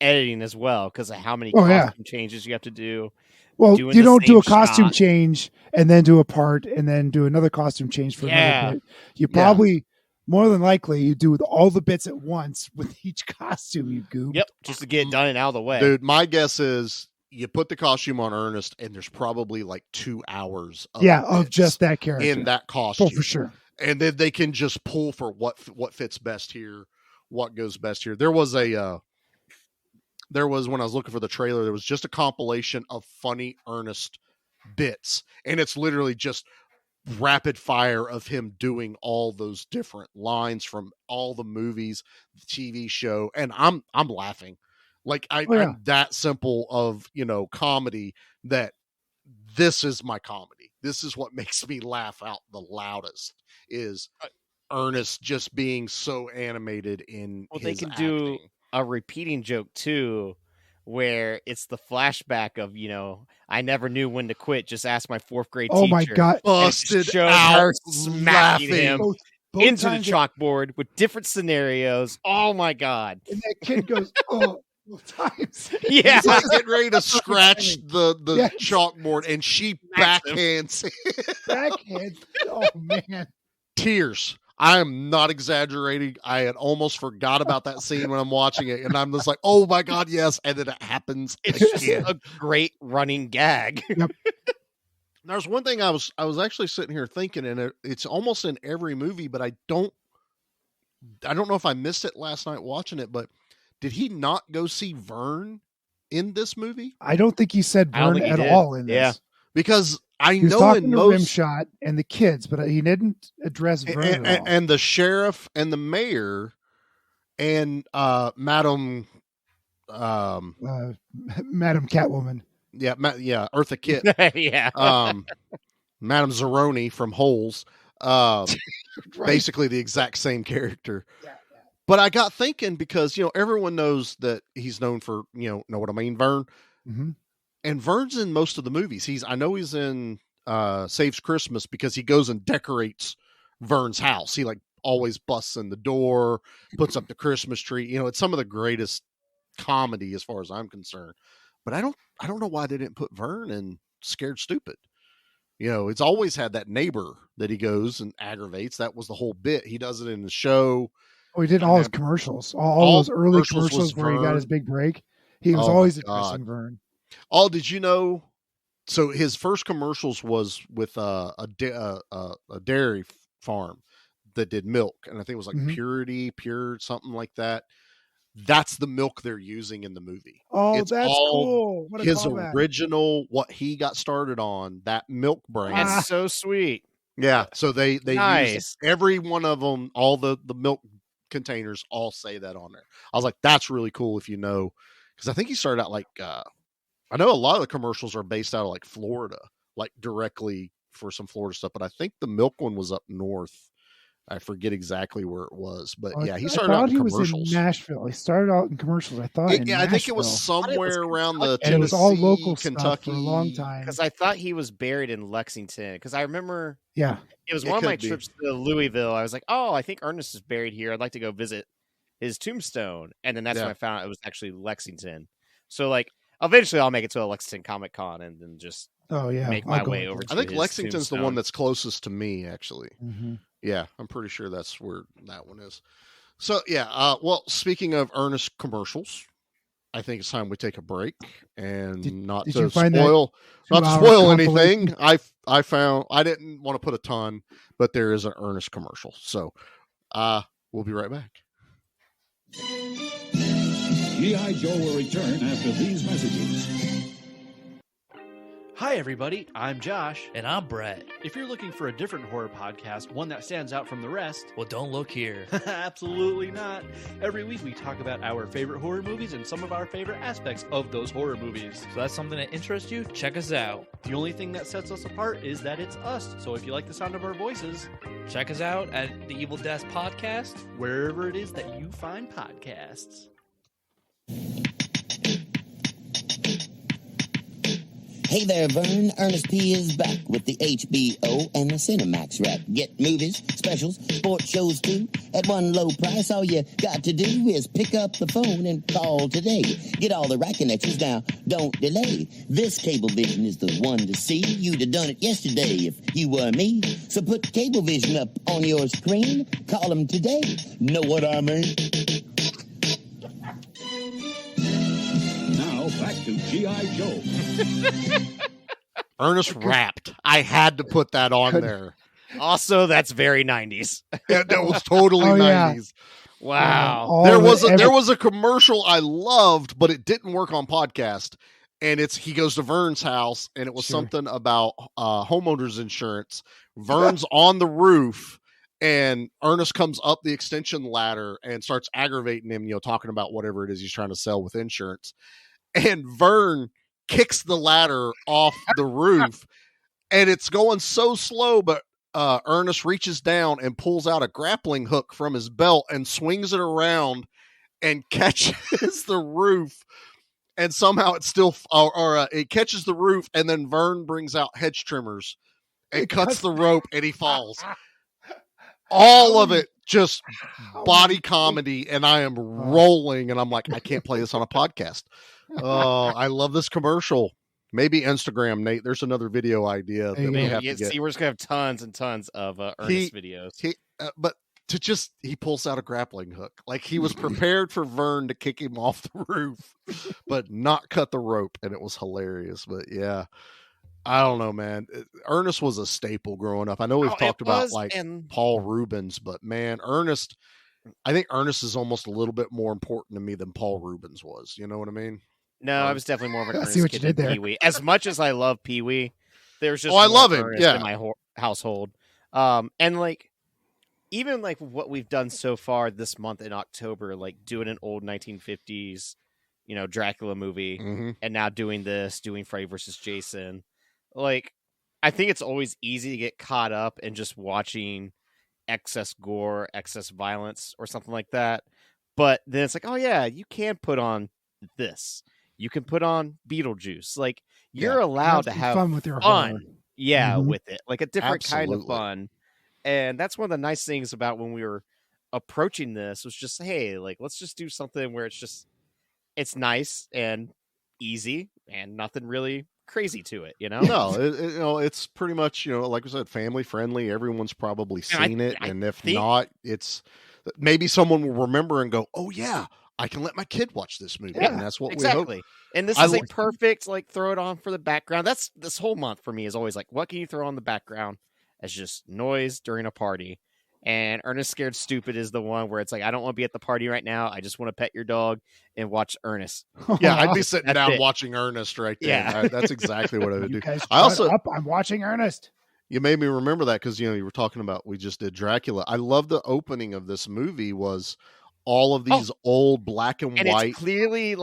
editing as well because of how many costume changes you have to do. Well, you don't do a costume change and then do a part and then do another costume change for another bit. You probably, more than likely, you do all the bits at once with each costume you goob. Yep, just to get it done and out of the way. Dude, my guess is you put the costume on Ernest and there's probably like 2 hours of just that character in that costume. Oh, for sure. And then they can just pull for what fits best here, what goes best here. There was when I was looking for the trailer, there was just a compilation of funny Ernest bits. And it's literally just rapid fire of him doing all those different lines from all the movies, the TV show. And I'm laughing. Like I'm that simple of, comedy that this is my comedy. This is what makes me laugh out the loudest is Ernest just being so animated in his they can acting. Do a repeating joke too, where it's the flashback of, I never knew when to quit. Just ask my 4th grade teacher. Oh my God. Busted out her smacking him both into the chalkboard with different scenarios. Oh my God. And that kid goes, oh. Times. Yeah, he's like getting ready to scratch the chalkboard, and she backhands him. Backhands. Oh man, tears. I am not exaggerating. I had almost forgot about that scene when I'm watching it, and I'm just like, "Oh my God, yes!" And then it happens. It's just a great running gag. Yep. There's one thing I was actually sitting here thinking, and it's almost in every movie, but I don't know if I missed it last night watching it, but. Did he not go see Vern in this movie? I don't think he said Vern at all in this. Yeah, because he was talking to Rimshot and the kids, but he didn't address Vern at all. And the sheriff and the mayor and Madam Catwoman. Yeah, Eartha Kitt. Yeah. Madam Zeroni from Holes. Right. Basically the exact same character. Yeah. But I got thinking because, everyone knows that he's known for, know what I mean, Vern. Mm-hmm. And Vern's in most of the movies. I know he's in Saves Christmas because he goes and decorates Vern's house. He always busts in the door, puts up the Christmas tree. It's some of the greatest comedy as far as I'm concerned. But I don't know why they didn't put Vern in Scared Stupid. It's always had that neighbor that he goes and aggravates. That was the whole bit. He does it in the show. Oh, he did all his commercials. All those early commercials where he got his big break. He was always addressing Vern. Oh, did you know? So his first commercials was with a dairy farm that did milk. And I think it was like Pure, something like that. That's the milk they're using in the movie. Oh, that's cool. What a his callback. Original, what he got started on, that milk brand. That's so sweet. Yeah. So they nice. use every one of them, all the milk containers all say that on there. I was like, that's really cool if because I think he started out I know a lot of the commercials are based out of Florida, directly for some Florida stuff, but I think the milk one was up north. I forget exactly where it was, but he started out in commercials. Was in Nashville. He started out in commercials. I thought. I think it was somewhere around the Tennessee, it was all local Kentucky stuff for a long time. Because I thought he was buried in Lexington. Because I remember, it was one of my trips to Louisville. I was like, oh, I think Ernest is buried here. I'd like to go visit his tombstone. And then that's when I found out it was actually Lexington. So eventually I'll make it to a Lexington Comic Con and then just make my way over to I think his Lexington's tombstone. the one that's closest to me, actually. Mm-hmm. Yeah, I'm pretty sure that's where that one is. So, well, speaking of Ernest commercials, I think it's time we take a break and not to spoil anything. I found I didn't want to put a ton, but there is an Ernest commercial. So, we'll be right back. G.I. Joe will return after these messages. Hi, everybody. I'm Josh. And I'm Brett. If you're looking for a different horror podcast, one that stands out from the rest, well, don't look here. Absolutely not. Every week we talk about our favorite horror movies and some of our favorite aspects of those horror movies. So that's something that interests you? Check us out. The only thing that sets us apart is that it's us. So if you like the sound of our voices, check us out at the Evil Desk Podcast, wherever it is that you find podcasts. Hey there, Vern. Ernest P is back with the HBO and the Cinemax wrap. Get movies, specials, sports shows too at one low price. All you got to do is pick up the phone and call today. Get all the rack connections now. Don't delay. This Cablevision is the one to see. You'd have done it yesterday if you were me. So put Cablevision up on your screen. Call them today. Know what I mean? Now back to G.I. Joe. Ernest rapped. I had to put that on there. Also, that's very 90s. That was totally 90s. Wow. There was a commercial I loved, but it didn't work on podcast. And he goes to Vern's house, and it was something about homeowners insurance. Vern's on the roof, and Ernest comes up the extension ladder and starts aggravating him, talking about whatever it is he's trying to sell with insurance. And Vern kicks the ladder off the roof, and it's going so slow, but Ernest reaches down and pulls out a grappling hook from his belt and swings it around and catches the roof. And somehow it's still, it catches the roof, and then Vern brings out hedge trimmers and cuts the rope, and he falls. All of it just body comedy, and I am rolling, and I'm like, I can't play this on a podcast. Oh, I love this commercial. Maybe Instagram, Nate. There's another video idea that we have to get. See, we're just gonna have tons and tons of Ernest videos. But he pulls out a grappling hook. Like, he was prepared for Vern to kick him off the roof, but not cut the rope, and it was hilarious. But yeah, I don't know, man. Ernest was a staple growing up. I know we've talked about Paul Rubens, but man, I think Ernest is almost a little bit more important to me than Paul Rubens was. You know what I mean? No, I was definitely more of an Ernest see what kid you did than there. Pee-wee. As much as I love Pee-wee, there's just I love him. Ernest Yeah, in my household. And even what we've done so far this month in October, like doing an old 1950s, Dracula movie, and now doing Freddy versus Jason. Like, I think it's always easy to get caught up in just watching excess gore, excess violence, or something like that. But then it's like, oh yeah, you can put on this. You can put on Beetlejuice. Like, you're allowed to have fun with your horror. Yeah, with it. Like a different kind of fun. And that's one of the nice things about when we were approaching this was just, hey, let's just do something where it's nice and easy and nothing really crazy to it, No, it's pretty much, like I said, family friendly. Everyone's probably seen it. And if not, it's maybe someone will remember and go, oh yeah, I can let my kid watch this movie. Yeah, and that's what exactly. we hope. And this is a perfect, throw it on for the background. That's this whole month for me is always what can you throw on the background as just noise during a party? And Ernest Scared Stupid is the one where it's I don't want to be at the party right now. I just want to pet your dog and watch Ernest. Yeah, I'd be sitting down watching Ernest right there. Yeah. That's exactly what I would do. I'm watching Ernest. You made me remember that because, you were talking about, we just did Dracula. I love the opening of this movie was all of these old black and white. It's clearly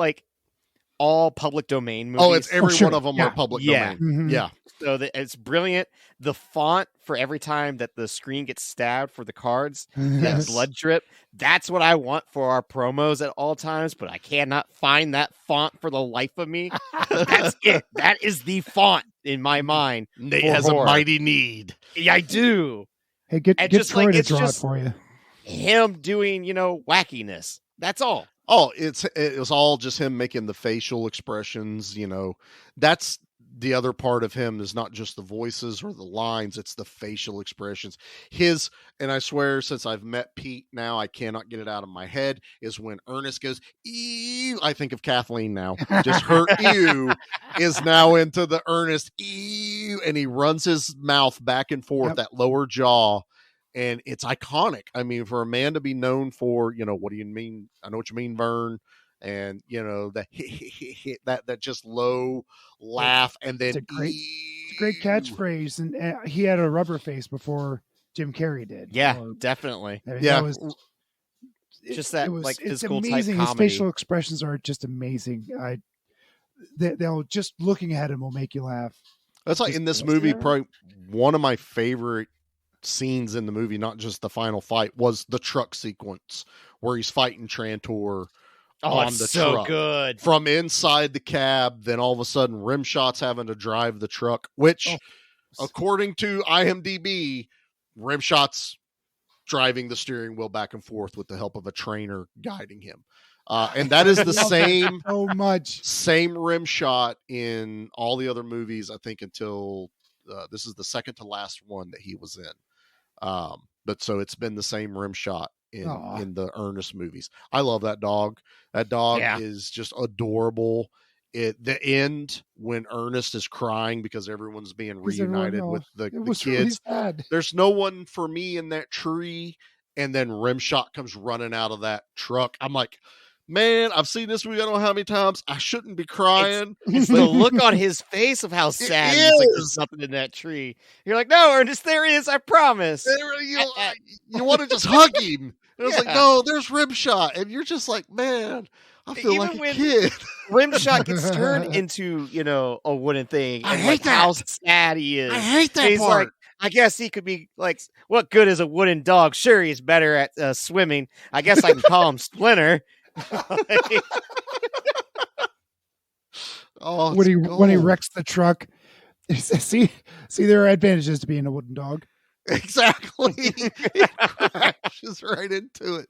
all public domain movies. Oh, it's every one of them are public domain. Mm-hmm. Yeah. So it's brilliant. The font for every time that the screen gets stabbed for the cards, that blood drip, that's what I want for our promos at all times, but I cannot find that font for the life of me. That's it. That is the font in my mind. Nate has horror. a mighty need. Yeah, I do. Hey, get Troy to draw it for you. Him doing, wackiness. That's all. Oh, it was all just him making the facial expressions, That's the other part of him is not just the voices or the lines, it's the facial expressions. And I swear, since I've met Pete now, I cannot get it out of my head, is when Ernest goes, ew, I think of Kathleen now. Just her ew is now into the Ernest ew, and he runs his mouth back and forth, that lower jaw. And it's iconic. I mean, for a man to be known for, what do you mean? I know what you mean, Vern. and that that just low laugh, and then it's a great catchphrase, and he had a rubber face before Jim Carrey did. Yeah, definitely. I mean, yeah, that was just that like it's physical amazing. type His comedy. facial expressions are just amazing. They'll just looking at him will make you laugh. That's like in this movie, probably one of my favorite scenes in the movie, not just the final fight, was the truck sequence where he's fighting Trantor on the so truck. Good. From inside the cab, then all of a sudden Rimshot's having to drive the truck, which according to IMDb, Rimshot's driving the steering wheel back and forth with the help of a trainer guiding him. And that is the same Rimshot in all the other movies, I think, until this is the second to last one that he was in. But so it's been the same Rimshot in the Ernest movies. I love that dog. That dog is just adorable. The end when Ernest is crying because everyone's being reunited with the kids. Really sad. There's no one for me in that tree, and then Rimshot comes running out of that truck. I'm like, man, I've seen this movie I don't know how many times. I shouldn't be crying. It's the look on his face of how sad he is. Like, there's nothing in that tree. You're like, no, Ernest, there is. I promise. You want to just hug him. And I was like, no, there's Rimshot. And you're just like, man, I feel even like a kid. Rimshot gets turned into, a wooden thing. I and hate that. How sad he is. I hate that He's part. like, I guess he could be like, what good is a wooden dog? Sure, he's better at swimming. I guess I can call him Splinter. When he wrecks the truck, see there are advantages to being a wooden dog. Exactly. He crashes right into it.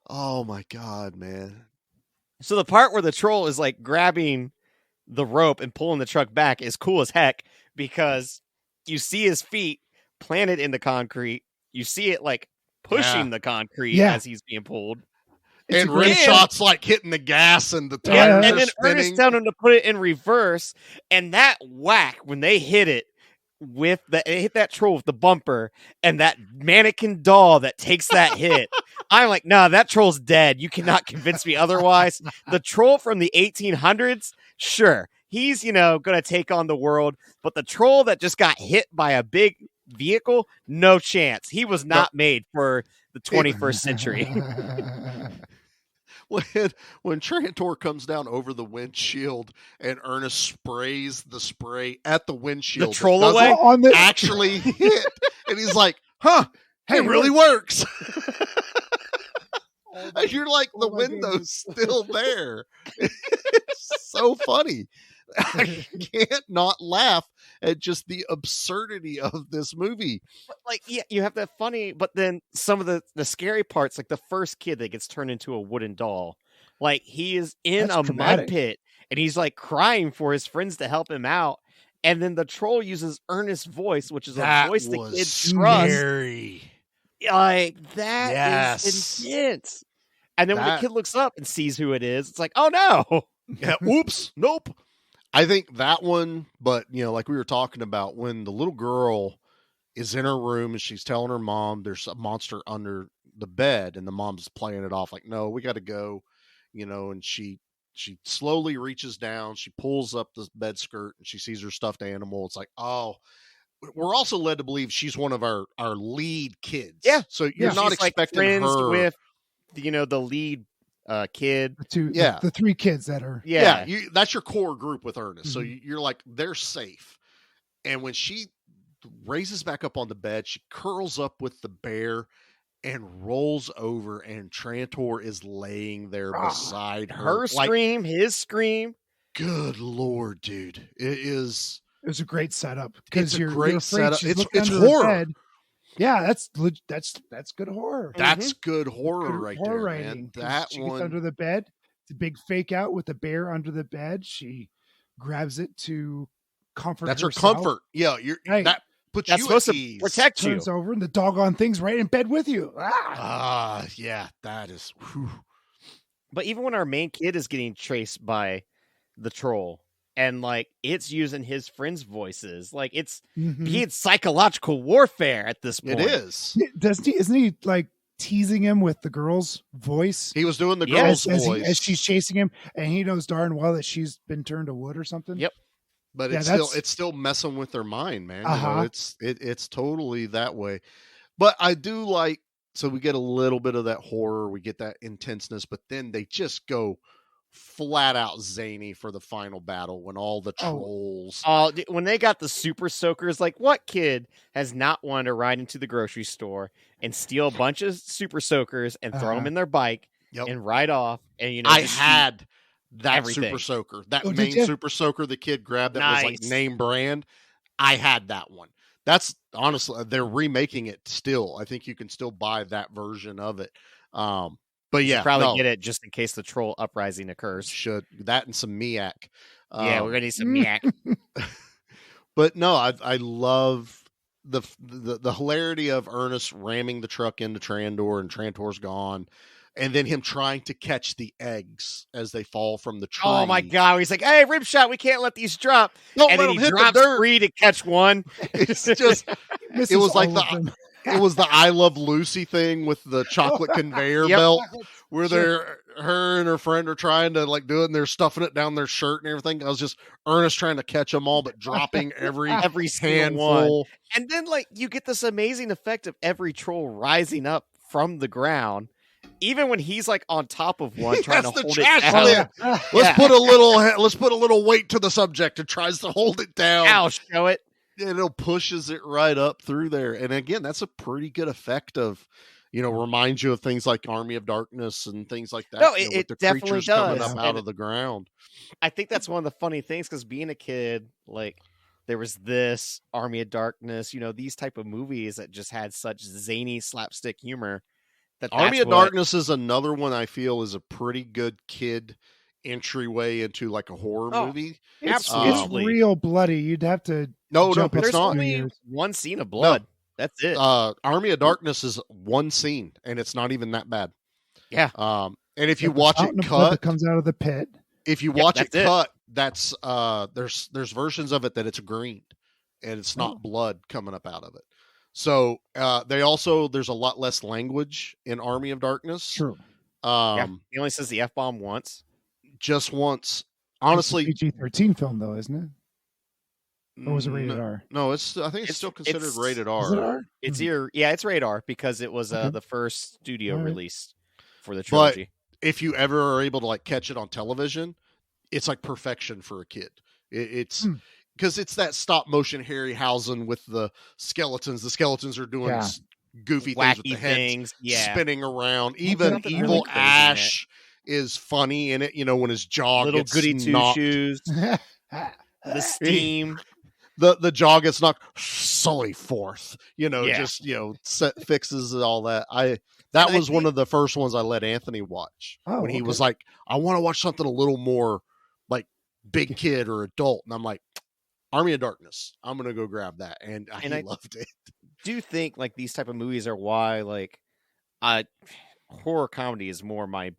Oh my god, man. So the part where the troll is like grabbing the rope and pulling the truck back is cool as heck, because you see his feet planted in the concrete. You see it like pushing the concrete as he's being pulled. And Rimshot's like hitting the gas and the tires and then spinning. Ernest telling him to put it in reverse, and that whack when they hit it hit that troll with the bumper, and that mannequin doll that takes that hit. I'm like, no, that troll's dead. You cannot convince me otherwise. The troll from the 1800s, sure, he's gonna take on the world, but the troll that just got hit by a big vehicle, no chance. He was not made for the 21st century. When Trantor comes down over the windshield and Ernest sprays the spray at the windshield, the troll away actually hit, and he's like, "Huh, it really works." And you're like, the window's still there. It's so funny. I can't not laugh at just the absurdity of this movie. But like, yeah, you have that funny, but then some of the scary parts, like the first kid that gets turned into a wooden doll, like he is in a mud pit and he's like crying for his friends to help him out. And then the troll uses Ernest's voice, which is a voice the kid scary. Trusts. Like that is intense. And then when the kid looks up and sees who it is, it's like, oh no. Yeah, oops, nope. I think that one, but like we were talking about, when the little girl is in her room and she's telling her mom there's a monster under the bed, and the mom's playing it off like, no, we got to go, and she slowly reaches down, she pulls up the bed skirt, and she sees her stuffed animal. It's like, oh, we're also led to believe she's one of our lead kids. Yeah. So you're not she's expecting like friends her with, the lead kid. The three kids that are that's your core group with Ernest. So you're like, they're safe. And when she raises back up on the bed, she curls up with the bear and rolls over, and Trantor is laying there beside her. Her scream, his scream. Good Lord, dude. It was a great setup, because you're great afraid setup. It's horror. Yeah, that's good horror. That's good horror right horror there, writing. man. That she one gets under the bed. It's a big fake out with the bear under the bed. She grabs it to comfort. That's herself. her comfort. Yeah, that puts that's you supposed at ease. to protect you. Turns over and the doggone thing's right in bed with you. Yeah, that is. Whew. But even when our main kid is getting chased by the troll, and like it's using his friends' voices, like it's psychological warfare at this point. It is. Isn't he like teasing him with the girl's voice. He was doing the girl's voice as she's chasing him, and he knows darn well that she's been turned to wood or something. Yep. But it's still messing with their mind, man. You know, it's totally that way. But I do like, so we get a little bit of that horror, we get that intenseness, but then they just go flat out zany for the final battle when all the trolls. When they got the super soakers, like what kid has not wanted to ride into the grocery store and steal a bunch of super soakers and throw them in their bike and ride off? And I had that everything. super soaker, that main super soaker the kid grabbed that was like name brand. I had that one. That's honestly, they're remaking it still. I think you can still buy that version of it. But yeah, probably get it just in case the troll uprising occurs. Should that and some Miak. Yeah, we're gonna need some Miak. But no, I love the hilarity of Ernest ramming the truck into Trandor and Trantor's gone, and then him trying to catch the eggs as they fall from the tree. Oh my god! He's like, "Hey, rib shot, we can't let these drop." No, and then he drops 3 to catch one. It's just, it was like it was the I Love Lucy thing with the chocolate conveyor belt, where her and her friend are trying to like do it, and they're stuffing it down their shirt and everything. I was just Ernest trying to catch them all, but dropping every handful. One. And then like you get this amazing effect of every troll rising up from the ground. Even when he's like on top of one, trying to hold it down. Let's put a little weight to the subject and tries to hold it down. Ow, show it. And it pushes it right up through there. And again, that's a pretty good effect of, reminds you of things like Army of Darkness and things like that. No, it with the definitely creatures does. coming up out of the ground. I think that's one of the funny things, because being a kid, like there was this Army of Darkness, these type of movies that just had such zany slapstick humor. Army of Darkness is another one I feel is a pretty good kid entryway into like a horror movie. It's real bloody. You'd have to there's only one scene of blood. No. That's it. Army of Darkness is one scene, and it's not even that bad. Yeah. And if you watch it cut, that comes out of the pit. If you watch it cut, that's there's versions of it that it's green, and it's not blood coming up out of it. So there's a lot less language in Army of Darkness. True. He only says the F-bomb once. Just once. Honestly, it's a PG-13 film though, isn't it? Or was it rated R? No, I think it's still considered rated R. Is it R? It's it's rated R because it was the first studio release for the trilogy. But if you ever are able to like catch it on television, it's like perfection for a kid. It's because it's that stop motion Harryhausen with the skeletons. The skeletons are doing goofy things with the heads spinning around. Even evil Ash is funny in it. When his jaw little gets goody two knocked. shoes, the steam. The jaw gets knocked. Sully forth. Fixes all that. That was one of the first ones I let Anthony watch when he was like, I want to watch something a little more like big kid or adult, and I'm like, Army of Darkness. I'm gonna go grab that, and I loved it. Do you think like these type of movies are why like horror comedy is more my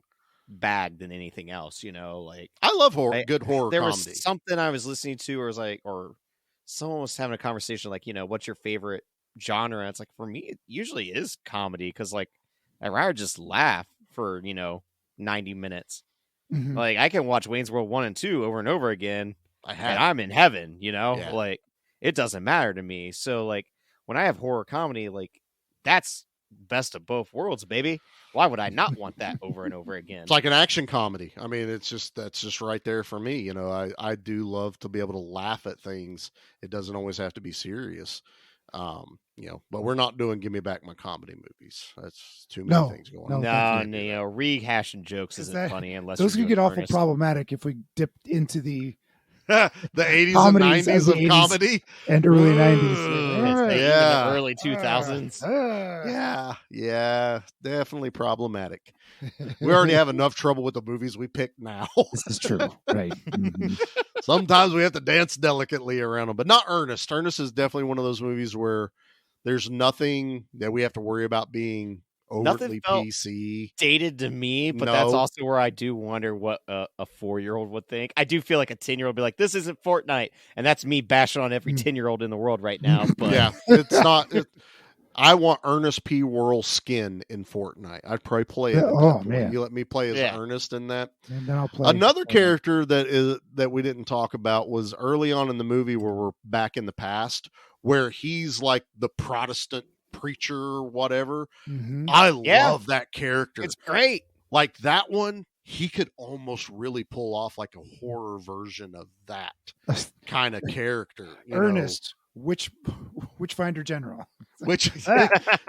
bag than anything else? Like I love good horror there comedy. Was something I was listening to, or someone was having a conversation like, what's your favorite genre? And it's like, for me, it usually is comedy, because like I'd rather just laugh for 90 minutes. Mm-hmm. Like I can watch Wayne's World 1 and 2 over and over again. And I'm in heaven, like it doesn't matter to me. So like when I have horror comedy, like that's best of both worlds, baby. Why would I not want that over and over again? It's like an action comedy. I mean, that's just right there for me. I do love to be able to laugh at things. It doesn't always have to be serious. But we're not doing Give Me Back My Comedy movies. That's too many things going on. No, rehashing jokes isn't funny unless those could get awful problematic if we dip into the 80s and 90s of comedy and early 90s. The early 2000s. Yeah, definitely problematic. We already have enough trouble with the movies we pick now. This is true, right? Mm-hmm. Sometimes we have to dance delicately around them, but not Ernest. Ernest is definitely one of those movies where there's nothing that we have to worry about being overtly PC. Dated to me, but that's also where I do wonder what a 4-year-old would think. I do feel like a 10-year-old would be like, this isn't Fortnite, and that's me bashing on every 10-year-old in the world right now. But yeah, it's not. I want Ernest P. Worrell skin in Fortnite. I'd probably play it. Man, you let me play as Ernest in that. And then I'll play another character that we didn't talk about was early on in the movie where we're back in the past, where he's like the Protestant preacher or whatever. Mm-hmm. I love that character. It's great. Like that one, he could almost really pull off like a horror version of that kind of character. Ernest, Witchfinder General. Which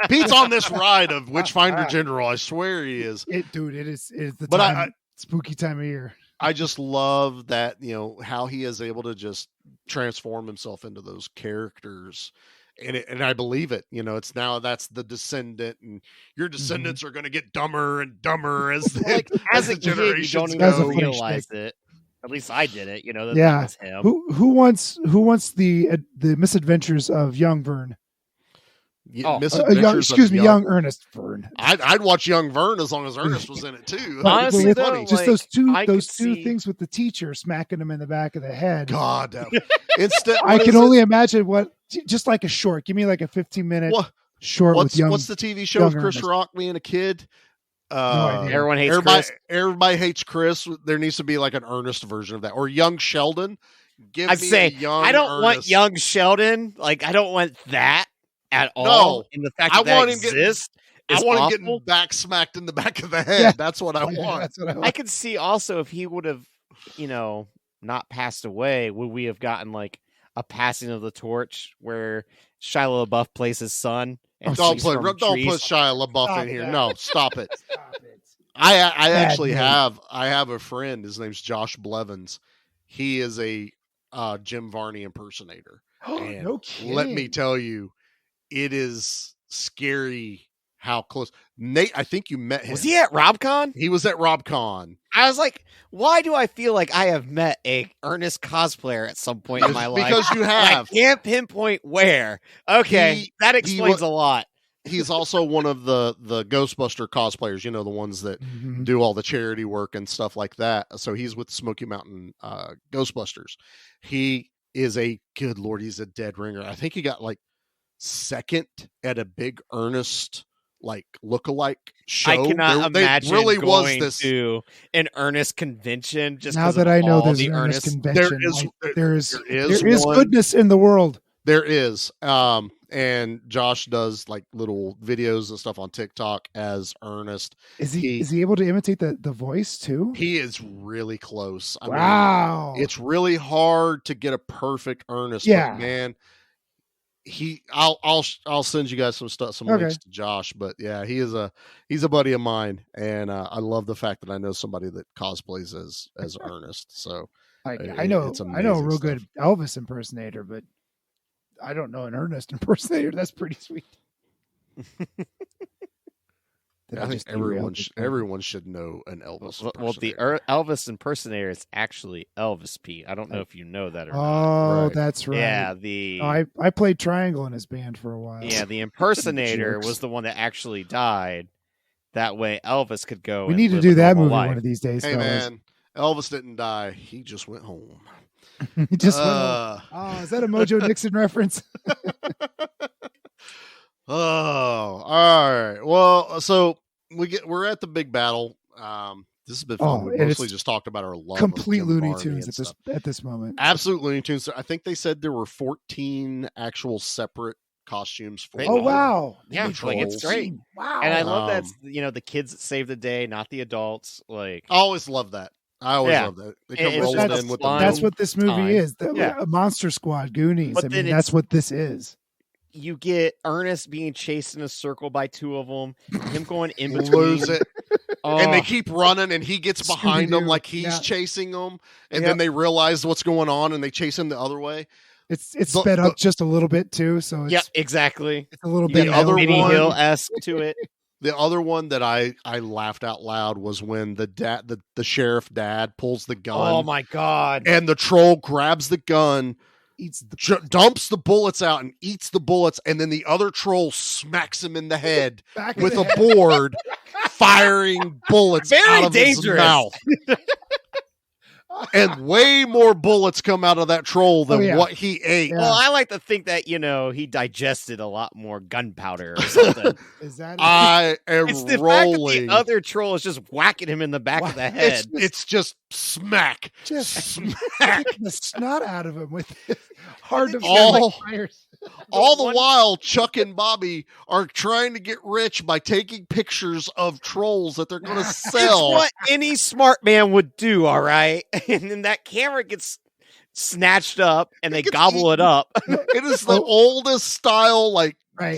Pete's on this ride of Witchfinder General. I swear he is. It is the spooky time of year. I just love that, how he is able to just transform himself into those characters. And I believe it. It's now that's the descendant, and your descendants are going to get dumber and dumber as as a kid, you don't even realize it. At least I did it. That was him. Who wants the misadventures of young Vern? Young Ernest Vern. I'd watch young Vern as long as Ernest was in it too. Honestly, though, just those two things with the teacher smacking him in the back of the head. God, I can only imagine just like a short. Give me like a 15-minute short with young. What's the TV show with Chris Rock being a kid? Everyone hates Chris. Everybody hates Chris. There needs to be like an Ernest version of that, or young Sheldon. I don't want young Sheldon. Like I don't want that at all. In the fact that exists. I want him getting back smacked in the back of the head. Yeah. That's what I want. That's what I want. I could see also if he would have, not passed away, would we have gotten like a passing of the torch where Shia LaBeouf plays his son? Don't put Shia LaBeouf in here. No, stop it. I actually have a friend. His name's Josh Blevins. He is a Jim Varney impersonator. And no kidding. Let me tell you, it is scary how close. Nate, I think you met him. Was he at RobCon? He was at RobCon. I was like, why do I feel like I have met a Ernest cosplayer at some point in my life? Because you have. I can't pinpoint where. Okay, that explains a lot. He's also one of the Ghostbuster cosplayers, the ones that do all the charity work and stuff like that. So he's with Smoky Mountain Ghostbusters. He is good Lord, he's a dead ringer. I think he got like second at a big Ernest lookalike show. I cannot imagine going to an Ernest convention just now that I know there's an Ernest convention. There is goodness in the world. There is. And Josh does like little videos and stuff on TikTok as Ernest. Is he able to imitate the voice too? He is really close. Wow. It's really hard to get a perfect Ernest. Yeah. But man, I'll send you guys some links to Josh, but yeah, he's a buddy of mine, and I love the fact that I know somebody that cosplays as Ernest. So I know a real good Elvis impersonator, but I don't know an Ernest impersonator. That's pretty sweet. I think everyone should know an Elvis impersonator. Well, the Elvis impersonator is actually Elvis P. I don't know if you know that or not. Oh, right. That's right. Yeah, I played triangle in his band for a while. Yeah, the impersonator was the one that actually died. That way Elvis could go. We need to do that movie one of these days. Hey fellas. man, Elvis didn't die. He just went home. He just went home. Oh, is that a Mojo Nixon reference? Oh, all right. Well, so we're at the big battle. This has been fun. We mostly just talked about our love. Complete of Looney Tunes at this moment. Absolute Looney Tunes. I think they said there were 14 actual separate costumes for. Oh wow! Yeah, it's great. Wow, and I love that the kids that save the day, not the adults. I always love that. I always love that. They come rolling in with them. That's what this movie is. Monster Squad, Goonies. That's what this is. You get Ernest being chased in a circle by two of them, him going in between. Lose it. And they keep running, and he gets behind them like he's chasing them, and then they realize what's going on, and they chase him the other way. It's sped up just a little bit too, so it's, exactly. It's a little bit Benny Hill-esque to it. The other one that I laughed out loud was when the sheriff dad pulls the gun. Oh my god! And the troll grabs the gun. Dumps the bullets out and eats the bullets, and then the other troll smacks him in the head with a board, firing bullets out of his mouth. and way more bullets come out of that troll than what he ate. Well, I like to think that, he digested a lot more gunpowder or something. Is that I am it's the rolling. fact that the other troll is just whacking him in the back of the head. It's just smack. Just smack the snot out of him with hard to all the while, Chuck and Bobby are trying to get rich by taking pictures of trolls that they're going to sell. It's what any smart man would do, all right? And then that camera gets snatched up and they gobble it up. It is the oldest style,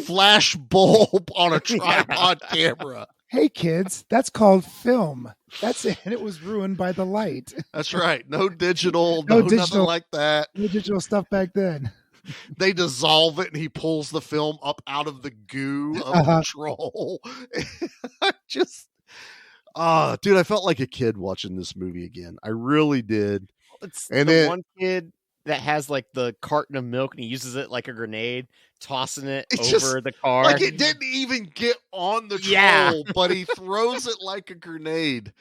flash bulb on a tripod camera. Hey, kids, that's called film. That's it. It was ruined by the light. That's right. No digital, nothing like that. No digital stuff back then. They dissolve it and he pulls the film up out of the goo of the troll. Dude, I felt like a kid watching this movie again. I really did. It's the one kid that has the carton of milk and he uses it like a grenade, tossing it over the car. Like it didn't even get on the troll, but he throws it like a grenade.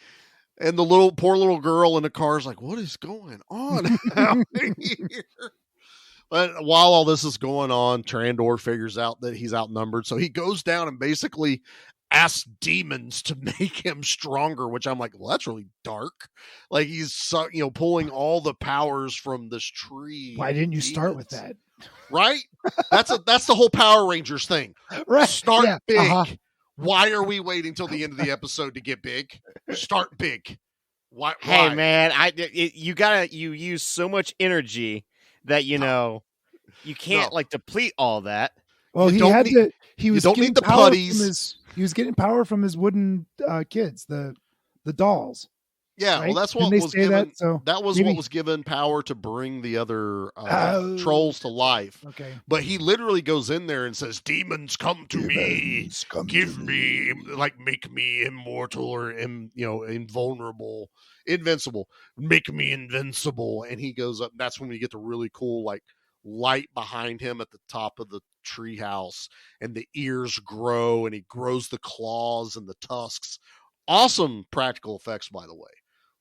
And the poor little girl in the car is like, what is going on out here? But while all this is going on, Trandor figures out that he's outnumbered. So he goes down and basically asks demons to make him stronger, which I'm like, well, that's really dark. Like he's, pulling all the powers from this tree. Why didn't you start with that? Right? That's the whole Power Rangers thing. Right. Start big. Why are we waiting till the end of the episode to get big? Start big. Why? Hey, man, you use so much energy that you can't deplete all that. Well, he was getting the power putties. He was getting power from his wooden kids, the dolls. Yeah, right? well, that's what Didn't they was say given. That was what was given power to bring the other trolls to life. Okay, but he literally goes in there and says, "Demons, come to me. Give me, make me immortal or invulnerable, invincible. Make me invincible." And he goes up. That's when we get the really cool light behind him at the top of the treehouse, and the ears grow, and he grows the claws and the tusks. Awesome practical effects, by the way.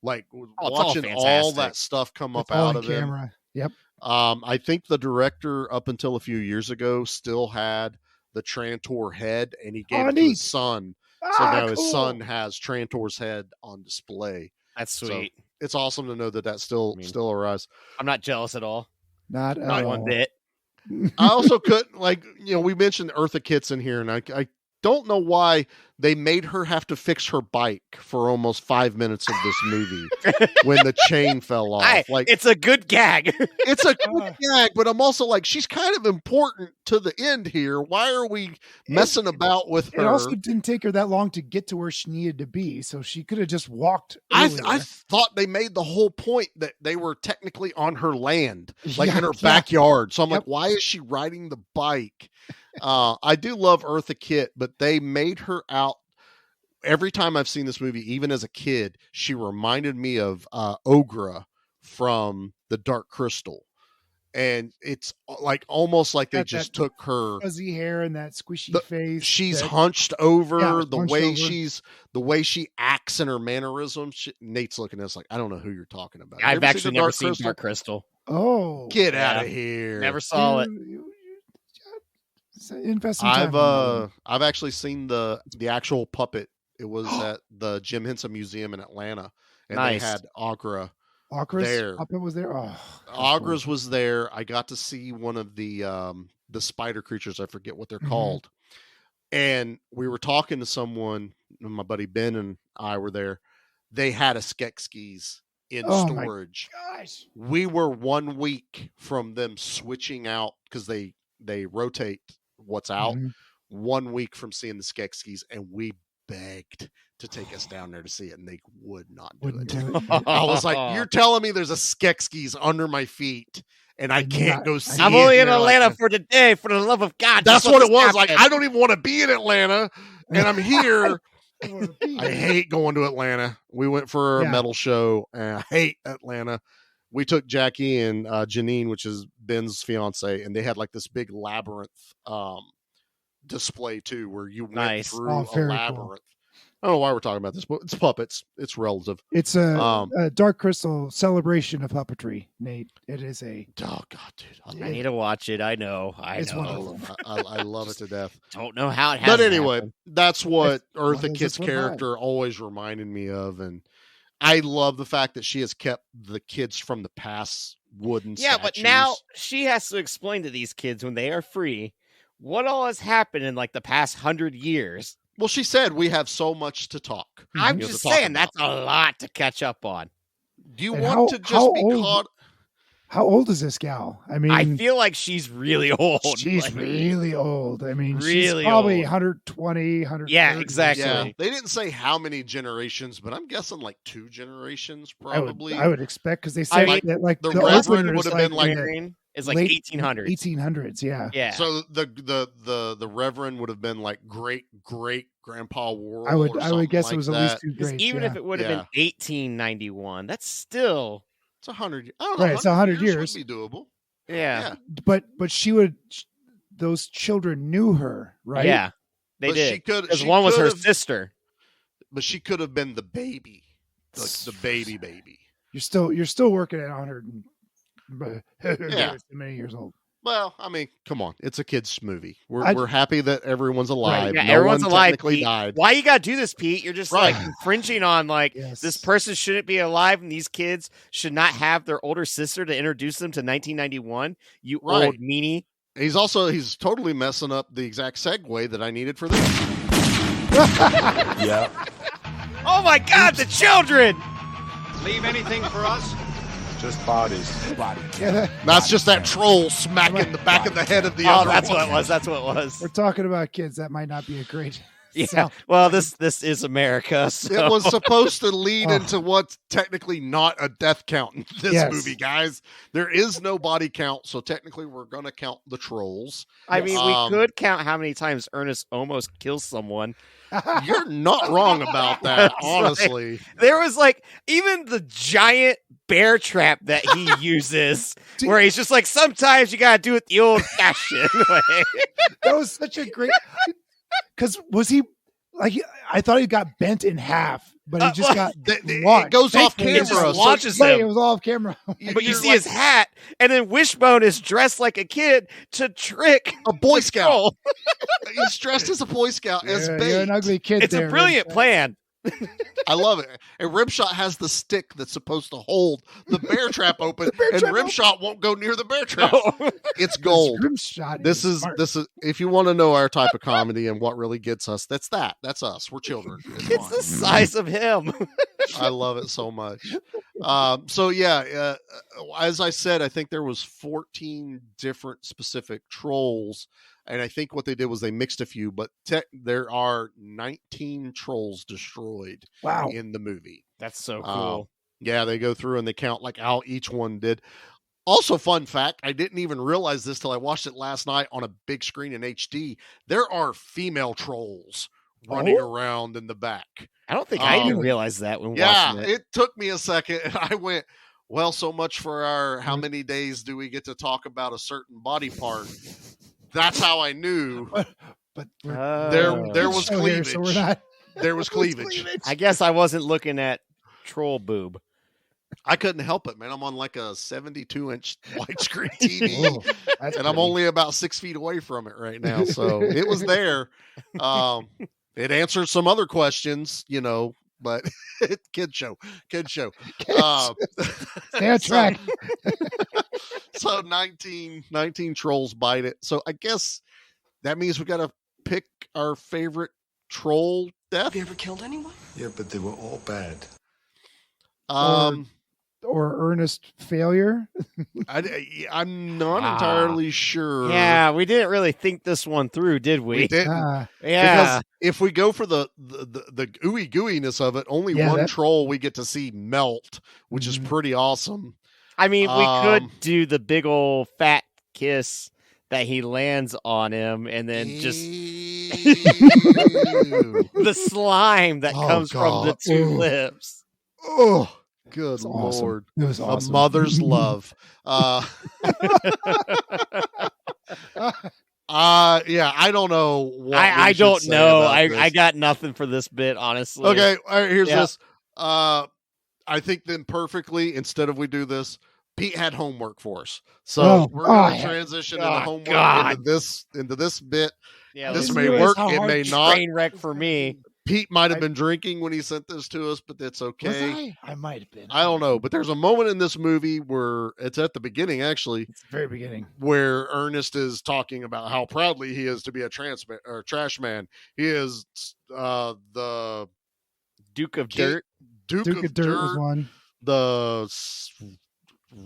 Watching all that stuff come up out of camera. Yep. I think the director, up until a few years ago, still had the Trantor head, and he gave it to his son. So now his son has Trantor's head on display. That's sweet. So it's awesome to know that still arrives. I'm not jealous at all. Not one bit. I also couldn't we mentioned Eartha Kitt's in here, and I don't know why they made her have to fix her bike for almost 5 minutes of this movie when the chain fell off. It's a good gag. It's a good gag, but I'm also she's kind of important to the end here. Why are we messing about with her? It also didn't take her that long to get to where she needed to be, so she could have just walked. I thought they made the whole point that they were technically on her land, in her backyard. So I'm like, why is she riding the bike? I do love Eartha Kitt, but they made her out. Every time I've seen this movie, even as a kid, she reminded me of Ogra from The Dark Crystal. And it's almost like they just took her fuzzy hair and that squishy face. She's hunched over. The way she acts and her mannerisms. Nate's looking at us like, I don't know who you're talking about. I've actually never seen Dark Crystal. Oh, get out of here! Never saw it. Invest some time. I've actually seen the actual puppet. It was at the Jim Henson Museum in Atlanta, and they had Agra. Agra's there. puppet was there. Oh, Agra's was there. I got to see one of the spider creatures. I forget what they're called. And we were talking to someone. My buddy Ben and I were there. They had a Skeksis in storage. My gosh. We were 1 week from them switching out because they rotate what's out. 1 week from seeing the Skeksis, and we begged to take us down there to see it, and they would not do it. I was like, you're telling me there's a Skeksis under my feet and I can't go see it? I'm only in Atlanta for today, for the love of God. That's what it was. I don't even want to be in Atlanta, and I'm here. I hate going to Atlanta. We went for a metal show, and I hate Atlanta. We took Jackie and Janine, which is Ben's fiance, and they had this big labyrinth display too, where you went through a labyrinth. I don't know why we're talking about this, but it's puppets. It's relative. It's a Dark Crystal celebration of puppetry, Nate. It is a... Oh, God, dude. I need to watch it. I know. It's wonderful. I love it to death. Don't know how it But happened. anyway, that's what Eartha does Kitt's this one have? character always reminded me of. And I love the fact that she has kept the kids from the past wooden statues. But now she has to explain to these kids when they are free what all has happened in like the past 100 years. Well, she said we have so much to talk. I'm just saying that's a lot to catch up on. Do you And want to just be caught? How old is this gal? I mean, I feel like she's really old. She's really old. I mean, she's Really probably old. 120, 130. Yeah, exactly. Yeah, they didn't say how many generations, but I'm guessing like 2 generations probably. I would expect, because they said that like the opener Reverend is would have been like it's like late 1800s. 1800s, yeah. Yeah. So the Reverend would have been like great grandpa Worrell. I would guess like it was that. at least 2 greats. Even if it would have been 1891, that's still it's 100. I don't know, right. It's 100 years. Would be doable. Yeah. But she would. Those children knew her, right? Yeah, they But did. she could- Because she one was her could've- sister. But she could have been the baby, like the baby. You're still working at 100. Yeah. Many years old. Well, I mean, come on, it's a kids' movie. We're happy that everyone's alive. Yeah, no everyone's one alive. technically Pete. died. Why you gotta do this, Pete? You're just Right. like infringing on like this person shouldn't be alive, and these kids should not have their older sister to introduce them to 1991. You Right. old meanie. He's totally messing up the exact segue that I needed for this. Yeah. Oh my God, the children! Leave anything for us? Just bodies. That's just that troll smacking the back of the head of the Oh, other that's one. what it was. That's what it was. We're talking about kids. That might not be a great. Yeah. Well, this is America. So. It was supposed to lead into what's technically not a death count in this movie, guys. There is no body count, so technically we're going to count the trolls. I mean, we could count how many times Ernest almost kills someone. You're not wrong about that, It's honestly. like, there was like even the giant bear trap that he uses, where he's just like, sometimes you gotta do it the old-fashioned way. That was such a great. Because was he like? I thought he got bent in half, but he just got. It goes off Thankfully, camera. it just so launches Right, him. it was all off camera. But you see his hat, and then Wishbone is dressed like a kid to trick a Boy the Scout. troll. He's dressed as a Boy Scout, as You're bait. an ugly kid. It's a brilliant plan. I love it. And Rimshot has the stick that's supposed to hold the bear trap open, and Rimshot won't go near the bear trap. It's gold. This is if you want to know our type of comedy and what really gets us, that's us. We're children. It's the size of him. I love it so much. As I said, I think there was 14 different specific trolls. And I think what they did was they mixed a few, but there are 19 trolls destroyed in the movie. That's so cool. Yeah, they go through and they count like how each one did. Also, fun fact, I didn't even realize this till I watched it last night on a big screen in HD. There are female trolls running around in the back. I don't think I even realized that when watching it. It took me a second, and I went, well, so much for our how many days do we get to talk about a certain body part. That's how I knew. But there was cleavage. So we're not. There was cleavage. I guess I wasn't looking at troll boob. I couldn't help it, man. I'm on like a 72-inch widescreen TV, That's and I'm pretty. only about 6 feet away from it right now. So it was there. It answered some other questions, but kid show. Stay on track. So 19 trolls bite it. So I guess that means we got to pick our favorite troll death. Have you ever killed anyone? Yeah, but they were all bad. Or Ernest failure. I'm not entirely sure. Yeah, we didn't really think this one through, did we? We didn't. Yeah. Because if we go for the ooey gooiness of it, only one troll we get to see melt, which is pretty awesome. I mean, we could do the big old fat kiss that he lands on him, and then just the slime that comes from the two lips. Oh, good awesome. Lord. It was awesome. A mother's love. Yeah, I don't know what I we should don't say know. about this. I got nothing for this bit, honestly. Okay, all right, here's Yeah. this. I think then perfectly, instead of we do this, Pete had homework for us. So we're going to transition into homework into this bit. Yeah, this may work, it may not. Train wreck for me. Pete might have been drinking when he sent this to us, but that's okay. Was I might have been. I don't know, but there's a moment in this movie where it's at the beginning, actually. It's the very beginning, where Ernest is talking about how proudly he is to be a trash man. He is the Duke of Dirt. Duke of Dirt was one. The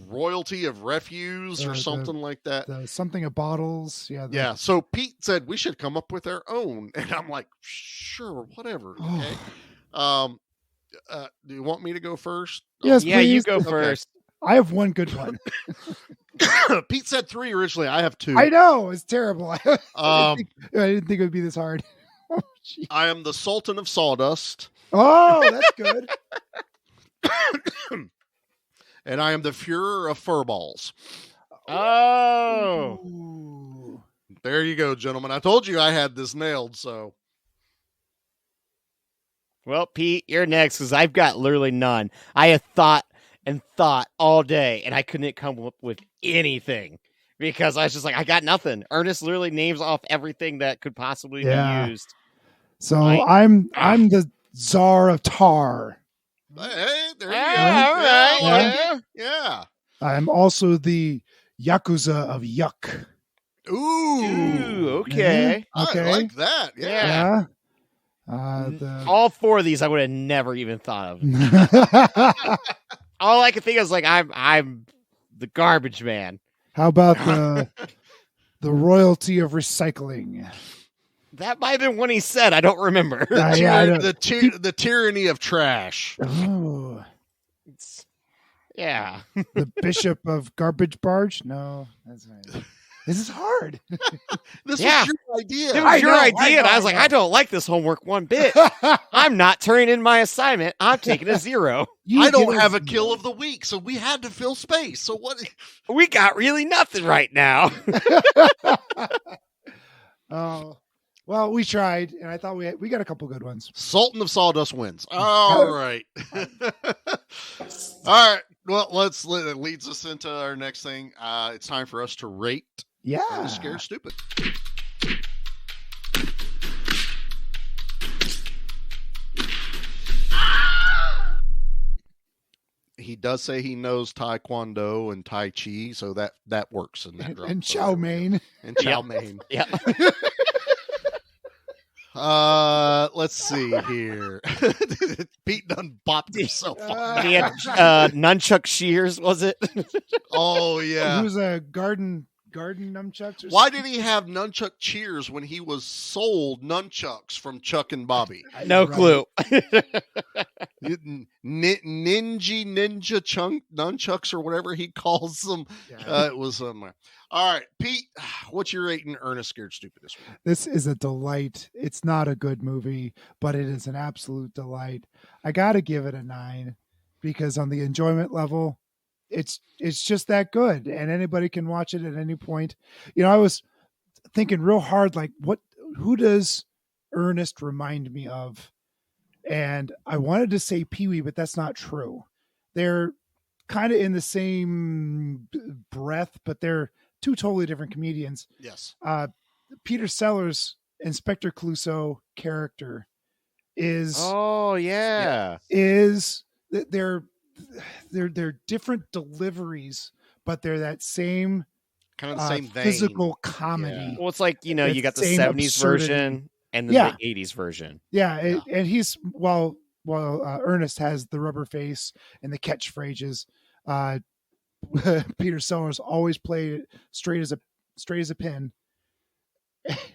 royalty of refuse or something like that. The something of bottles. Yeah. Yeah. So Pete said we should come up with our own. And I'm like, sure, whatever. Okay. Do you want me to go first? Yes, yeah, please. you go first. I have one good one. Pete said 3 originally. I have 2. I know. It's terrible. I didn't think it would be this hard. I am the Sultan of Sawdust. Oh, that's good. And I am the Fuhrer of Furballs. Oh. Ooh. There you go, gentlemen. I told you I had this nailed, so. Well, Pete, you're next because I've got literally none. I have thought all day, and I couldn't come up with anything because I was just like, I got nothing. Ernest literally names off everything that could possibly be used. So I'm the Tsar of Tar. Hey, there you go. All right. Yeah. I'm also the Yakuza of Yuck. Ooh, okay. Okay. I like that. Yeah. All 4 of these I would have never even thought of. All I could think of is like I'm the garbage man. How about the royalty of recycling? That might have been one he said. I don't remember. The tyranny of trash. Oh. Yeah. The bishop of garbage barge? No, that's right. This is hard. This was your idea. It was your idea, and I was like, I don't like this homework one bit. I'm not turning in my assignment. I'm taking a 0. I don't have a kill of the week, so we had to fill space. So what? We got really nothing right now. Oh, well, we tried, and I thought we got a couple good ones. Sultan of Sawdust wins. All right. All right. Well, it leads us into our next thing. It's time for us to rate. Yeah. Scared Stupid. He does say he knows Taekwondo and Tai Chi, so that works in that drop. And chow mein. And chow mein. Yeah. Let's see here. Pete done bopped himself. He had nunchuck shears, was it? Oh yeah. He was a garden nunchucks. Why did he have nunchuck cheers when he was sold nunchucks from Chuck and Bobby? No clue. Ninja chunk nunchucks or whatever he calls them. Yeah. It was somewhere. All right, Pete, what's your rating? Ernest Scared Stupid this week? This is a delight. It's not a good movie, but it is an absolute delight. I got to give it a 9 because on the enjoyment level, it's just that good, and anybody can watch it at any point. You know, I was thinking real hard, like, who does Ernest remind me of? And I wanted to say Pee-wee, but that's not true. They're kind of in the same breath, but they're 2 totally different comedians. Yes. Peter Sellers' Inspector Clouseau character is they're different deliveries, but they're that same kind of the same vein. Physical comedy. Yeah. Well, it's like, you know, you got the 70s version and then the 80s version. Yeah, and he's while Ernest has the rubber face and the catchphrases. Peter Sellers always played it straight as a pin,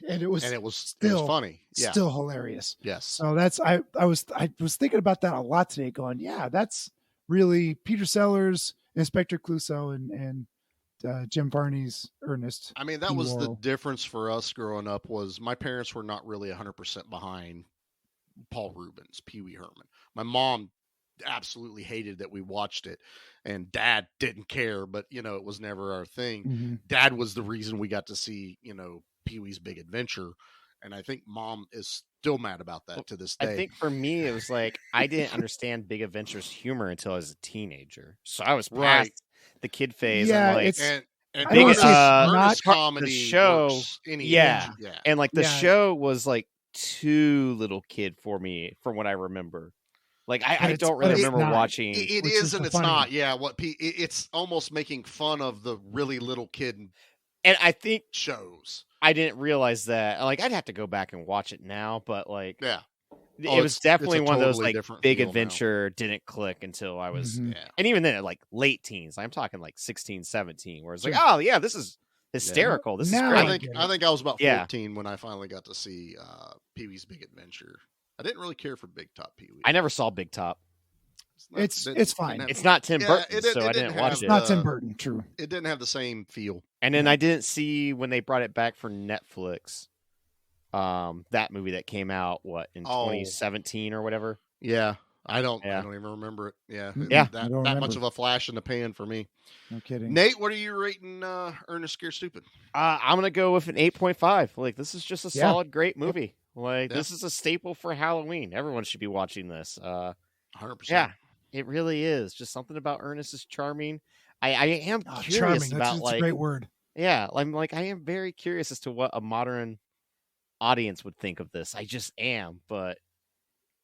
and it was still funny, still hilarious. Yes. So that's I was thinking about that a lot today, going, yeah, that's really Peter Sellers, Inspector Clouseau, and Jim Varney's Ernest. I mean, that was the difference for us growing up. Was my parents were not really 100% behind Paul Rubens, Pee Wee Herman. My mom absolutely hated that we watched it, and Dad didn't care, but you know, it was never our thing. Mm-hmm. Dad was the reason we got to see, you know, Pee-wee's Big Adventure, and I think Mom is still mad about that to this day. I think for me, it was like I didn't understand Big Adventure's humor until I was a teenager, so I was past the kid phase. Yeah, and like, it's and Big Ernest comedy the show, works any yeah. age. Yeah, and like the show was like too little kid for me, from what I remember. Like I don't really remember watching. It is and it's funny. Not. Yeah, it's almost making fun of the really little kid. And I think shows. I didn't realize that. Like I'd have to go back and watch it now, but like yeah. It was definitely one totally of those like Big Adventure didn't click until I was and even then like late teens. I'm talking like 16, 17, where it's like, oh yeah, this is hysterical. Yeah. This is great. I think I was about 14 when I finally got to see Pee-wee's Big Adventure. I didn't really care for Big Top Pee-wee. I never saw Big Top. It's fine. It's not Tim Burton, so I didn't watch it. It's not Tim Burton, true. It didn't have the same feel. And then I didn't see when they brought it back for Netflix. That movie that came out in 2017 or whatever. Yeah, I don't even remember it. Yeah, that much of a flash in the pan for me. No kidding. Nate, what are you rating Ernest Scared Stupid? I'm gonna go with an 8.5. Like this is just a solid, great movie. Like this is a staple for Halloween. Everyone should be watching this. 100%. Yeah, it really is. Just something about Ernest is charming. I am curious charming. about That's like a great word. Yeah, I am very curious as to what a modern audience would think of this. I just am, but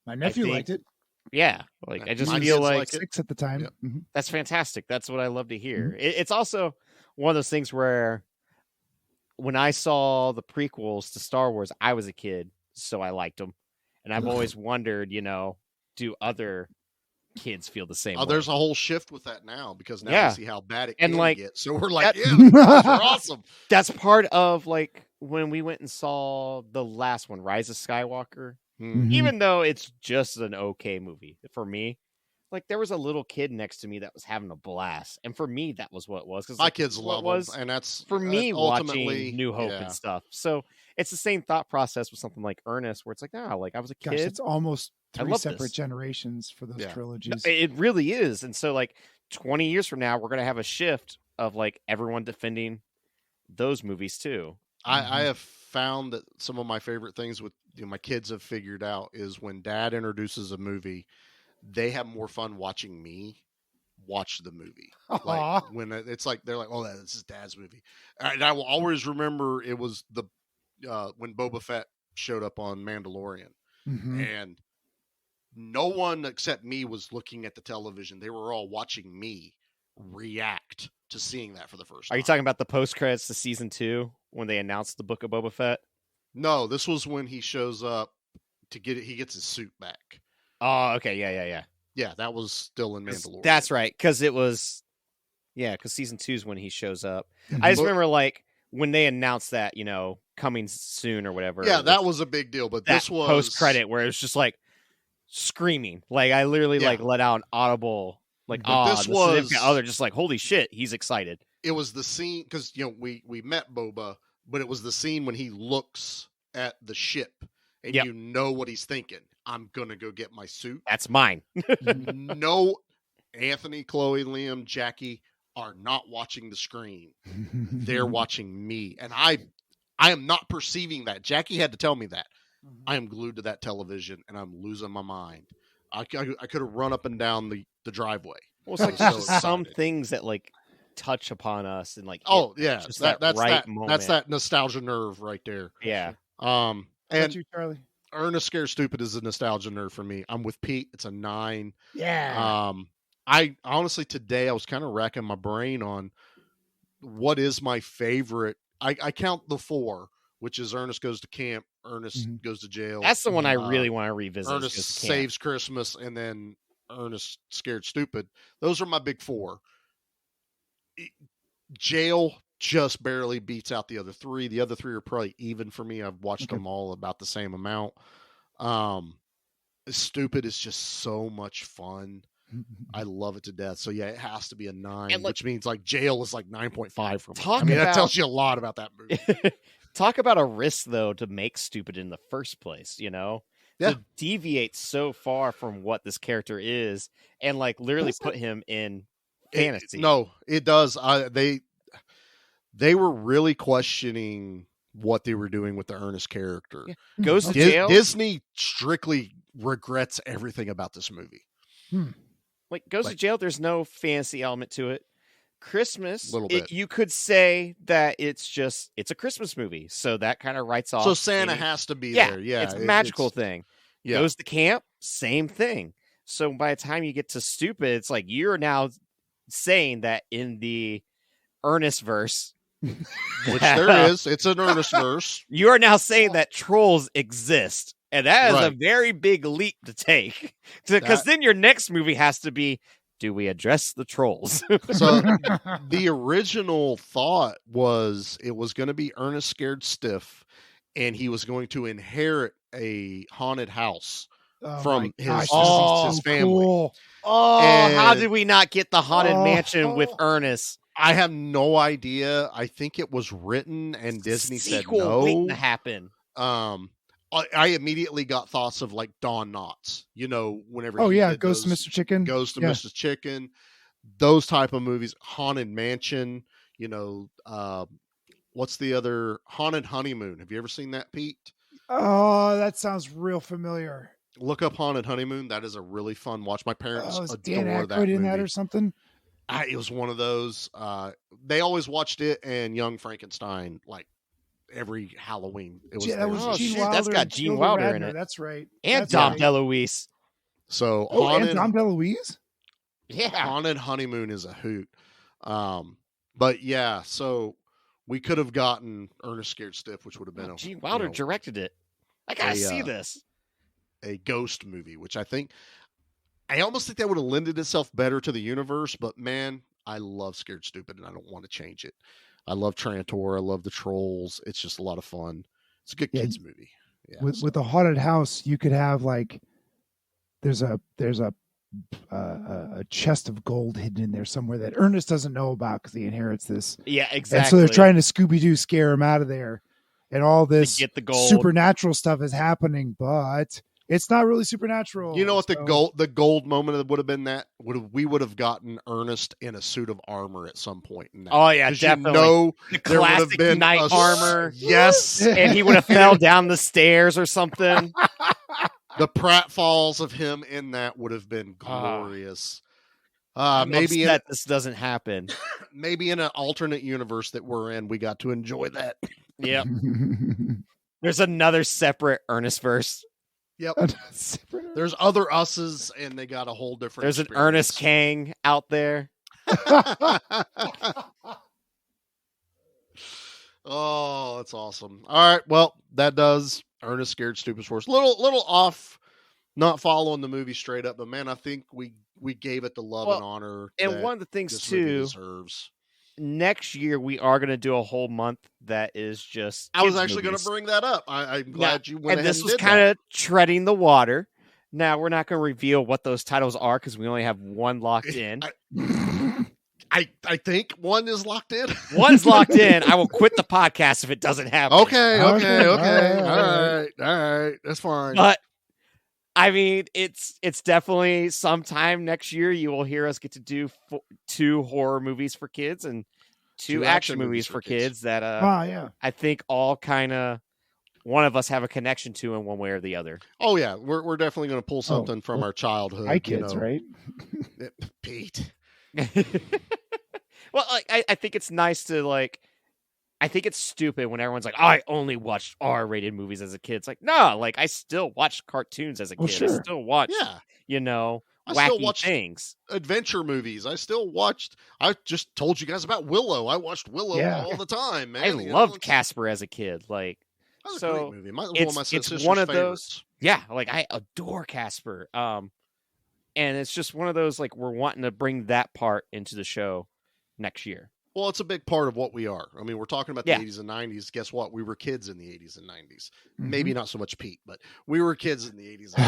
my nephew liked it. Yeah, like I just feel like 6 at the time. Yep. Mm-hmm. That's fantastic. That's what I love to hear. Mm-hmm. It's also one of those things where when I saw the prequels to Star Wars, I was a kid, so I liked them, and I've always wondered, do other kids feel the same way? There's a whole shift with that now because now we see how bad it can get. So we're like, they're awesome. That's part of like when we went and saw the last one, Rise of Skywalker. Mm-hmm. Even though it's just an okay movie for me, like there was a little kid next to me that was having a blast, and for me that was what it was. Because my kids love them, and that's for me ultimately watching New Hope and stuff. So it's the same thought process with something like Ernest, where it's like, like I was a kid. Gosh, it's almost 3 separate generations for those trilogies. It really is, and so like 20 years from now, we're gonna have a shift of like everyone defending those movies too. I have found that some of my favorite things with my kids have figured out is when Dad introduces a movie, they have more fun watching me watch the movie. Like when it's like they're like, "Oh, this is Dad's movie," and I will always remember it was the when Boba Fett showed up on Mandalorian, and no one except me was looking at the television. They were all watching me react to seeing that for the first time. Are you talking about the post credits to season 2 when they announced the Book of Boba Fett? No, this was when he shows up to get it. He gets his suit back. Oh, okay. Yeah. Yeah, that was still in Mandalorian. That's right. Because it was, because season 2 is when he shows up. I just remember like when they announced that, coming soon or whatever. Yeah, that was a big deal. But this was post credit where it was just like screaming. Like I literally like let out an audible. Like, this was the other, just like, holy shit, he's excited. It was the scene because we met Boba, but it was the scene when he looks at the ship and you know what he's thinking. I'm gonna go get my suit. That's mine. No, Anthony, Chloe, Liam, Jackie are not watching the screen. They're watching me, and I am not perceiving that. Jackie had to tell me that. I am glued to that television, and I'm losing my mind. I could have run up and down the driveway. Well, it's like just some things that like touch upon us and like that's that moment. That's that nostalgia nerve right there. Yeah. And you, Charlie? Ernest Scared Stupid is a nostalgia nerve for me. I'm with Pete. It's a 9. Yeah. I honestly today I was kind of racking my brain on what is my favorite. I count the 4, which is Ernest Goes to Camp, Ernest Goes to Jail. That's the one I really want to revisit. Ernest Saves Christmas, and then Ernest Scared Stupid. Those are my big 4. Jail just barely beats out the other 3. The other 3 are probably even for me. I've watched them all about the same amount. Stupid is just so much fun. I love it to death. So yeah, it has to be a 9, which means like Jail is like 9.5 for me. That tells you a lot about that movie. Talk about a risk though to make Stupid in the first place, to deviate so far from what this character is and like literally put him in fantasy. No, it does. They were really questioning what they were doing with the Ernest character. Yeah. Goes to jail. Disney strictly regrets everything about this movie. Like goes to jail. There's no fantasy element to it. Christmas, Little bit. You could say that it's a Christmas movie, so that kind of writes off. So Santa has to be there. Yeah, it's a magical thing. Yeah. Goes to camp, same thing. So by the time you get to Stupid, it's like you're now saying that in the Ernest verse, which there is, it's an Ernest verse. You are now saying that trolls exist, and that is a very big leap to take. Because then your next movie has to be, do we address the trolls? So the original thought was it was going to be Ernest Scared Stiff, and he was going to inherit a haunted house from his family. Cool. And how did we not get the haunted mansion with Ernest? I have no idea. I think it was written, and Disney said no. Waiting to happen. I immediately got thoughts of like Don Knotts, whenever. Ghost of Mr. Chicken. Ghost of Mr. Chicken, those type of movies. Haunted Mansion, what's the other? Haunted Honeymoon. Have you ever seen that, Pete? Oh, that sounds real familiar. Look up Haunted Honeymoon. That is a really fun watch. My parents adore Dan Aykroyd that movie. in that or something? It was one of those. They always watched it and Young Frankenstein like every Halloween. It was Gene Wilder. That's got Gene Wilder Radner. in it. That's right. And Dom DeLuise. So and Dom DeLuise? Yeah. Haunted Honeymoon is a hoot. But yeah, so we could have gotten Ernest Scared Stiff, which would have been Gene Wilder directed it. I gotta see this. A ghost movie, which I almost think that would have lended itself better to the universe, but man, I love Scared Stupid and I don't want to change it. I love Trantor. I love the trolls. It's just a lot of fun. It's a good kids movie. Yeah, with a haunted house, you could have like there's a chest of gold hidden in there somewhere that Ernest doesn't know about because he inherits this. Yeah, exactly. And so they're trying to Scooby-Doo scare him out of there, and all this get the gold. Supernatural stuff is happening, but it's not really supernatural. You know what the gold moment would have been? We would have gotten Ernest in a suit of armor at some point. In that. Oh yeah, definitely. The classic would have been knight armor. Yes, and he would have fell down the stairs or something. The pratfalls of him in that would have been glorious. Maybe this doesn't happen. Maybe in an alternate universe that we're in, we got to enjoy that. Yep. There's another separate Ernest verse. Yep. There's other us's, and they got a whole different. There's an Ernest Kang out there. Oh, that's awesome. All right, well, that does Ernest Scared Stupid for us. Little off, not following the movie straight up, but man, I think we gave it the love and honor. And one of the things too deserves. Next year we are going to do a whole month that is just. I was actually going to bring that up. I'm glad you went. And this was kind of treading the water. Now we're not going to reveal what those titles are because we only have one locked in. I think one is locked in. One's locked in. I will quit the podcast if it doesn't happen. Okay. All right. That's fine. But I mean, it's definitely sometime next year you will hear us get to do 2 horror movies for kids and 2 action movies for kids that I think all kind of one of us have a connection to in one way or the other. Oh yeah, we're definitely going to pull something from our childhood. Hi kids, right? Pete. Well, I think it's nice to I think it's stupid when everyone's like, I only watched R-rated movies as a kid. It's like, no, I still watched cartoons as a kid. Sure. I still watched, wacky things. Adventure movies. I just told you guys about Willow. I watched Willow all the time, man. I loved Casper as a kid. That was a great movie. It's one of those. Yeah, I adore Casper. And it's just one of those, we're wanting to bring that part into the show next year. Well, it's a big part of what we are. I mean, we're talking about the 80s and 90s. Guess what? We were kids in the 80s and 90s. Mm-hmm. Maybe not so much Pete, but we were kids in the 80s and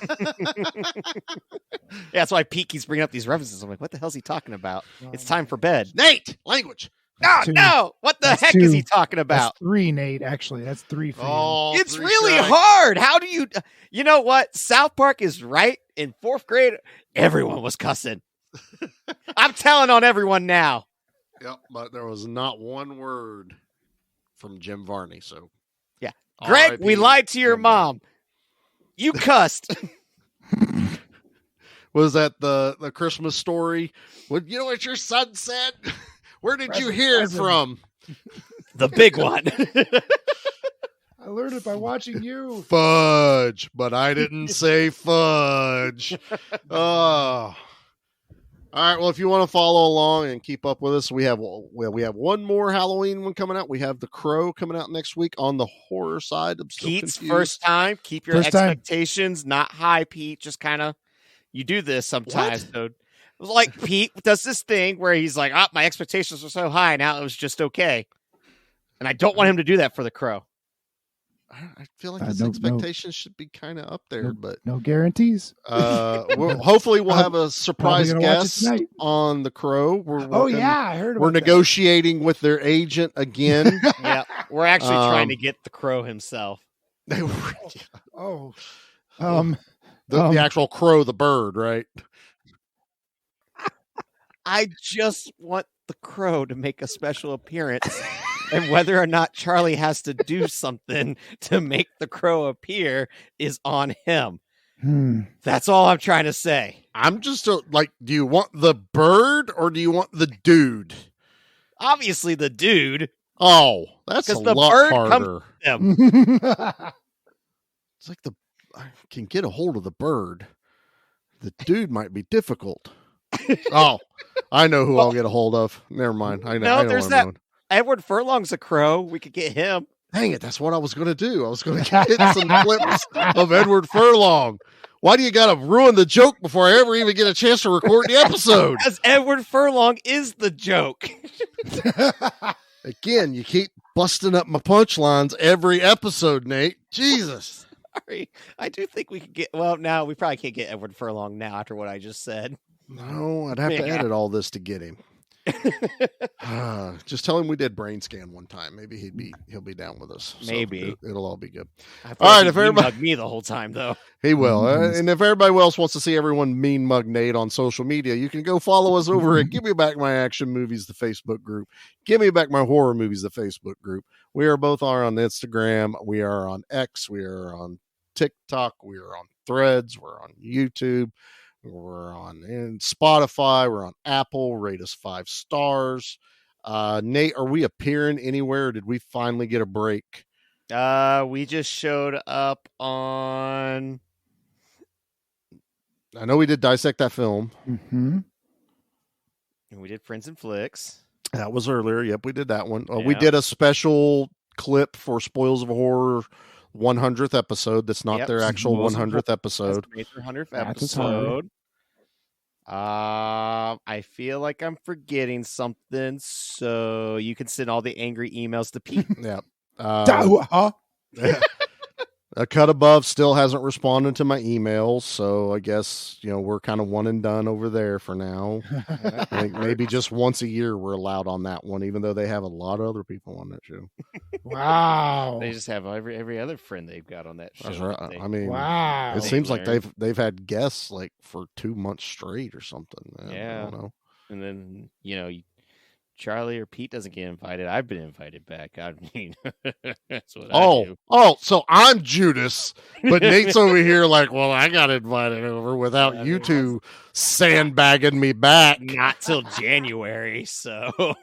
90s. Yeah, that's why Pete keeps bringing up these references. I'm like, what the hell's he talking about? It's time for bed. Nate, language. No! What the heck is he talking about? That's 3, Nate, actually. That's 3 for you. It's really hard. How do you... You know what? South Park is right. In 4th grade, everyone was cussing. I'm telling on everyone now. Yep, but there was not one word from Jim Varney. So yeah, Greg, R.I.P. we lied to your Jim mom. You cussed. Was that the Christmas story? Well, you know what your son said? Where did you hear it from? The big one. I learned it by watching you. Fudge, but I didn't say fudge. Oh. All right. Well, if you want to follow along and keep up with us, we have one more Halloween one coming out. We have The Crow coming out next week on the horror side. I'm still Pete's confused. first time. Keep your First time. expectations not high, Pete. Just kind of, you do this sometimes. So it was like Pete does this thing where he's like, "Oh, my expectations were so high. Now it was just okay." And I don't want him to do that for The Crow. I feel like his expectations should be kind of up there, but no guarantees. Hopefully we'll have a surprise guest on The Crow. I heard about we're negotiating with their agent again. Yeah, we're actually trying to get The Crow himself. The actual crow, the bird, right? I just want The Crow to make a special appearance. And whether or not Charlie has to do something to make the Crow appear is on him. That's all I'm trying to say. I'm just like, do you want the bird or do you want the dude? Obviously the dude. Oh, that's a the lot bird harder. Comes to him. It's like I can get a hold of the bird. The dude might be difficult. Oh, I know who I'll get a hold of. Never mind. I know. No, there's that. Edward Furlong's a crow. We could get him. Dang it. That's what I was going to do. I was going to get some clips of Edward Furlong. Why do you got to ruin the joke before I ever even get a chance to record the episode? Because Edward Furlong is the joke. Again, you keep busting up my punchlines every episode, Nate. Jesus. Sorry. I do think we could get, well, now we probably can't get Edward Furlong now after what I just said. No, I'd have to edit all this to get him. Just tell him we did brain scan one time. Maybe he'll be down with us. Maybe it'll all be good. All right, if everybody mug me the whole time though, he will. And if everybody else wants to see everyone mean mug Nate on social media, you can go follow us over at Give Me Back My Action Movies, the Facebook group. Give Me Back My Horror Movies, the Facebook group. We are both on Instagram. We are on X. We are on TikTok. We are on Threads. We're on YouTube. We're on Spotify. We're on Apple. Rate us 5 stars. Nate, are we appearing anywhere? Or did we finally get a break? We just showed up on. I know we did Dissect That Film. Mm-hmm. And we did Friends and Flicks. That was earlier. Yep, we did that one. We did a special clip for Spoils of Horror 100th episode. That's not their actual 100th episode. That's their 100th episode. I feel like I'm forgetting something, so you can send all the angry emails to Pete. Yeah. A Cut Above still hasn't responded to my emails, so I guess we're kind of one and done over there for now. I think maybe just once a year we're allowed on that one, even though they have a lot of other people on that show. Wow! They just have every other friend they've got on that show. That's right. I mean, wow! It seems like they've had guests like for 2 months straight or something. Yeah. I don't know. And then Charlie or Pete doesn't get invited. I've been invited back. I mean, that's what I do. So I'm Judas, but Nate's over here like, well, I got invited over without you two sandbagging me back. Not till January, so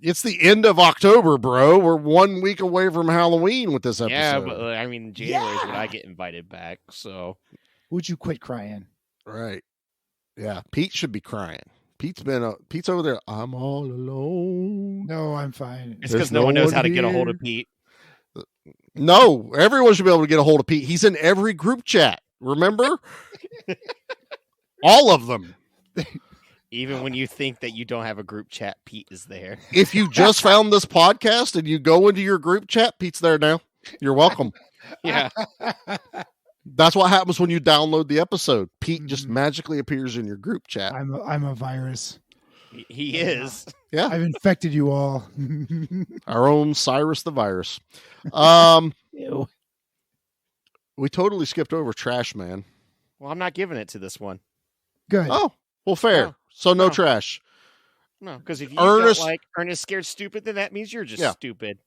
it's the end of October, bro. We're 1 week away from Halloween with this episode. Yeah, but I mean, January is when I get invited back. So would you quit crying? Right? Yeah, Pete should be crying. Pete's over there. I'm all alone. No, I'm fine. It's because no one knows how to get a hold of Pete. No, everyone should be able to get a hold of Pete. He's in every group chat. Remember? All of them. Even when you think that you don't have a group chat, Pete is there. If you just found this podcast and you go into your group chat, Pete's there now. You're welcome. Yeah. That's what happens when you download the episode. Pete just magically appears in your group chat. I'm a virus. He is. Yeah. I've infected you all. Our own Cyrus the virus. Ew. We totally skipped over Trash Man. Well, I'm not giving it to this one. Good. Oh, well, fair. No. So no trash. No, because if you Ernest don't like Ernest Scared Stupid, then that means you're just stupid.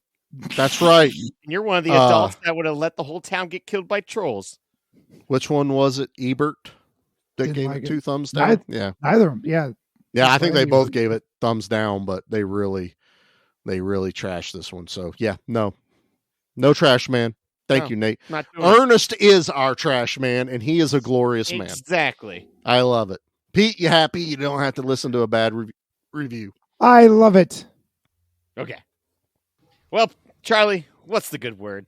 That's right. And you're one of the adults that would have let the whole town get killed by trolls. Which one was it? Ebert that Didn't gave like it it. 2 thumbs down? Yeah. Neither of them. Yeah. Yeah, I think they Ebert. both gave it thumbs down, but they really trashed this one. So yeah, no trash man. Thank you, Nate. Ernest is our trash man, and he is a glorious man. Exactly. I love it. Pete, you happy? You don't have to listen to a bad review. I love it. Okay. Well, Charlie, what's the good word?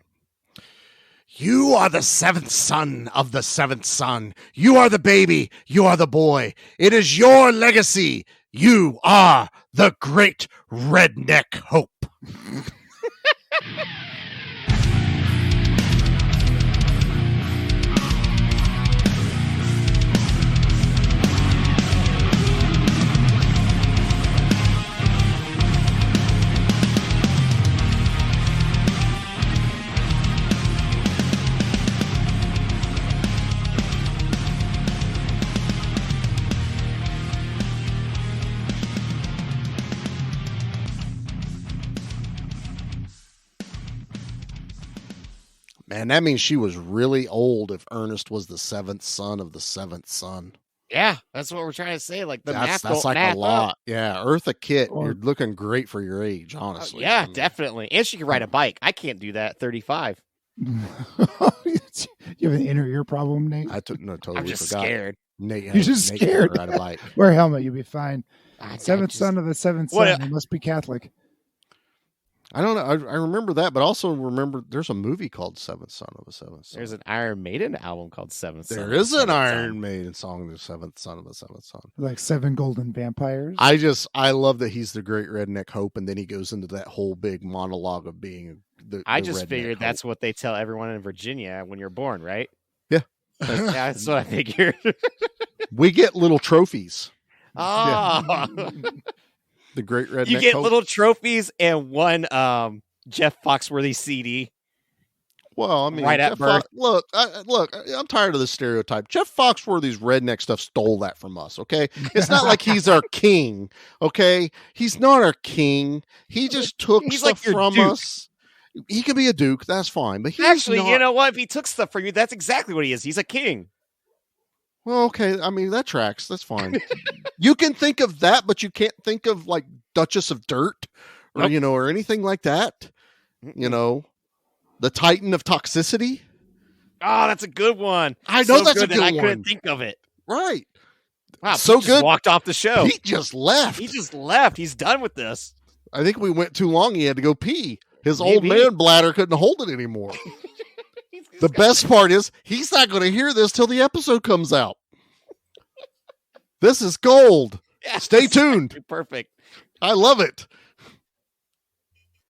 You are the 7th son of the 7th son. You are the baby. You are the boy. It is your legacy. You are the great redneck hope. Man, that means she was really old if Ernest was the 7th son of the 7th son. Yeah, that's what we're trying to say. Like That's don't like math a lot. up. Yeah, Eartha Kitt, you're looking great for your age, honestly. Yeah, definitely. And she can ride a bike. I can't do that at 35. You have an inner ear problem, Nate? Totally I'm just forgot. scared. Nate, You're just Nate scared. can ride a bike. Wear a helmet, you'll be fine. 7th son of the 7th son. You must be Catholic. I don't know. I remember that, but also remember there's a movie called 7th Son of a 7th Son. There's an Iron Maiden album called 7th Son. There is an Iron Maiden song, The 7th Son of the 7th Son. Like 7 golden vampires. I love that he's the great redneck hope, and then he goes into that whole big monologue of being I just figured that's what they tell everyone in Virginia when you're born, right? Yeah. That's what I figured. We get little trophies. Oh. Yeah. The great redneck You get hope. little trophies and one Jeff Foxworthy CD. Well, I mean, right at birth. Look, I'm tired of this stereotype. Jeff Foxworthy's redneck stuff stole that from us, okay? It's not like he's our king, okay? He's not our king. He just took stuff from us. He could be a duke, that's fine. But he's Actually, not... you know what? If he took stuff from you, that's exactly what he is. He's a king. Well, okay. I mean, that tracks. That's fine. You can think of that, but you can't think of like Duchess of Dirt or, or anything like that. You know, the Titan of Toxicity. Oh, that's a good one. I know that's good a good I one. couldn't think of it. Right. Wow, so Pete good. Just walked off the show. He just left. He's done with this. I think we went too long. He had to go pee. His old man bladder couldn't hold it anymore. The best part is he's not going to hear this till the episode comes out. This is gold. Yeah, Stay tuned. Perfect. I love it.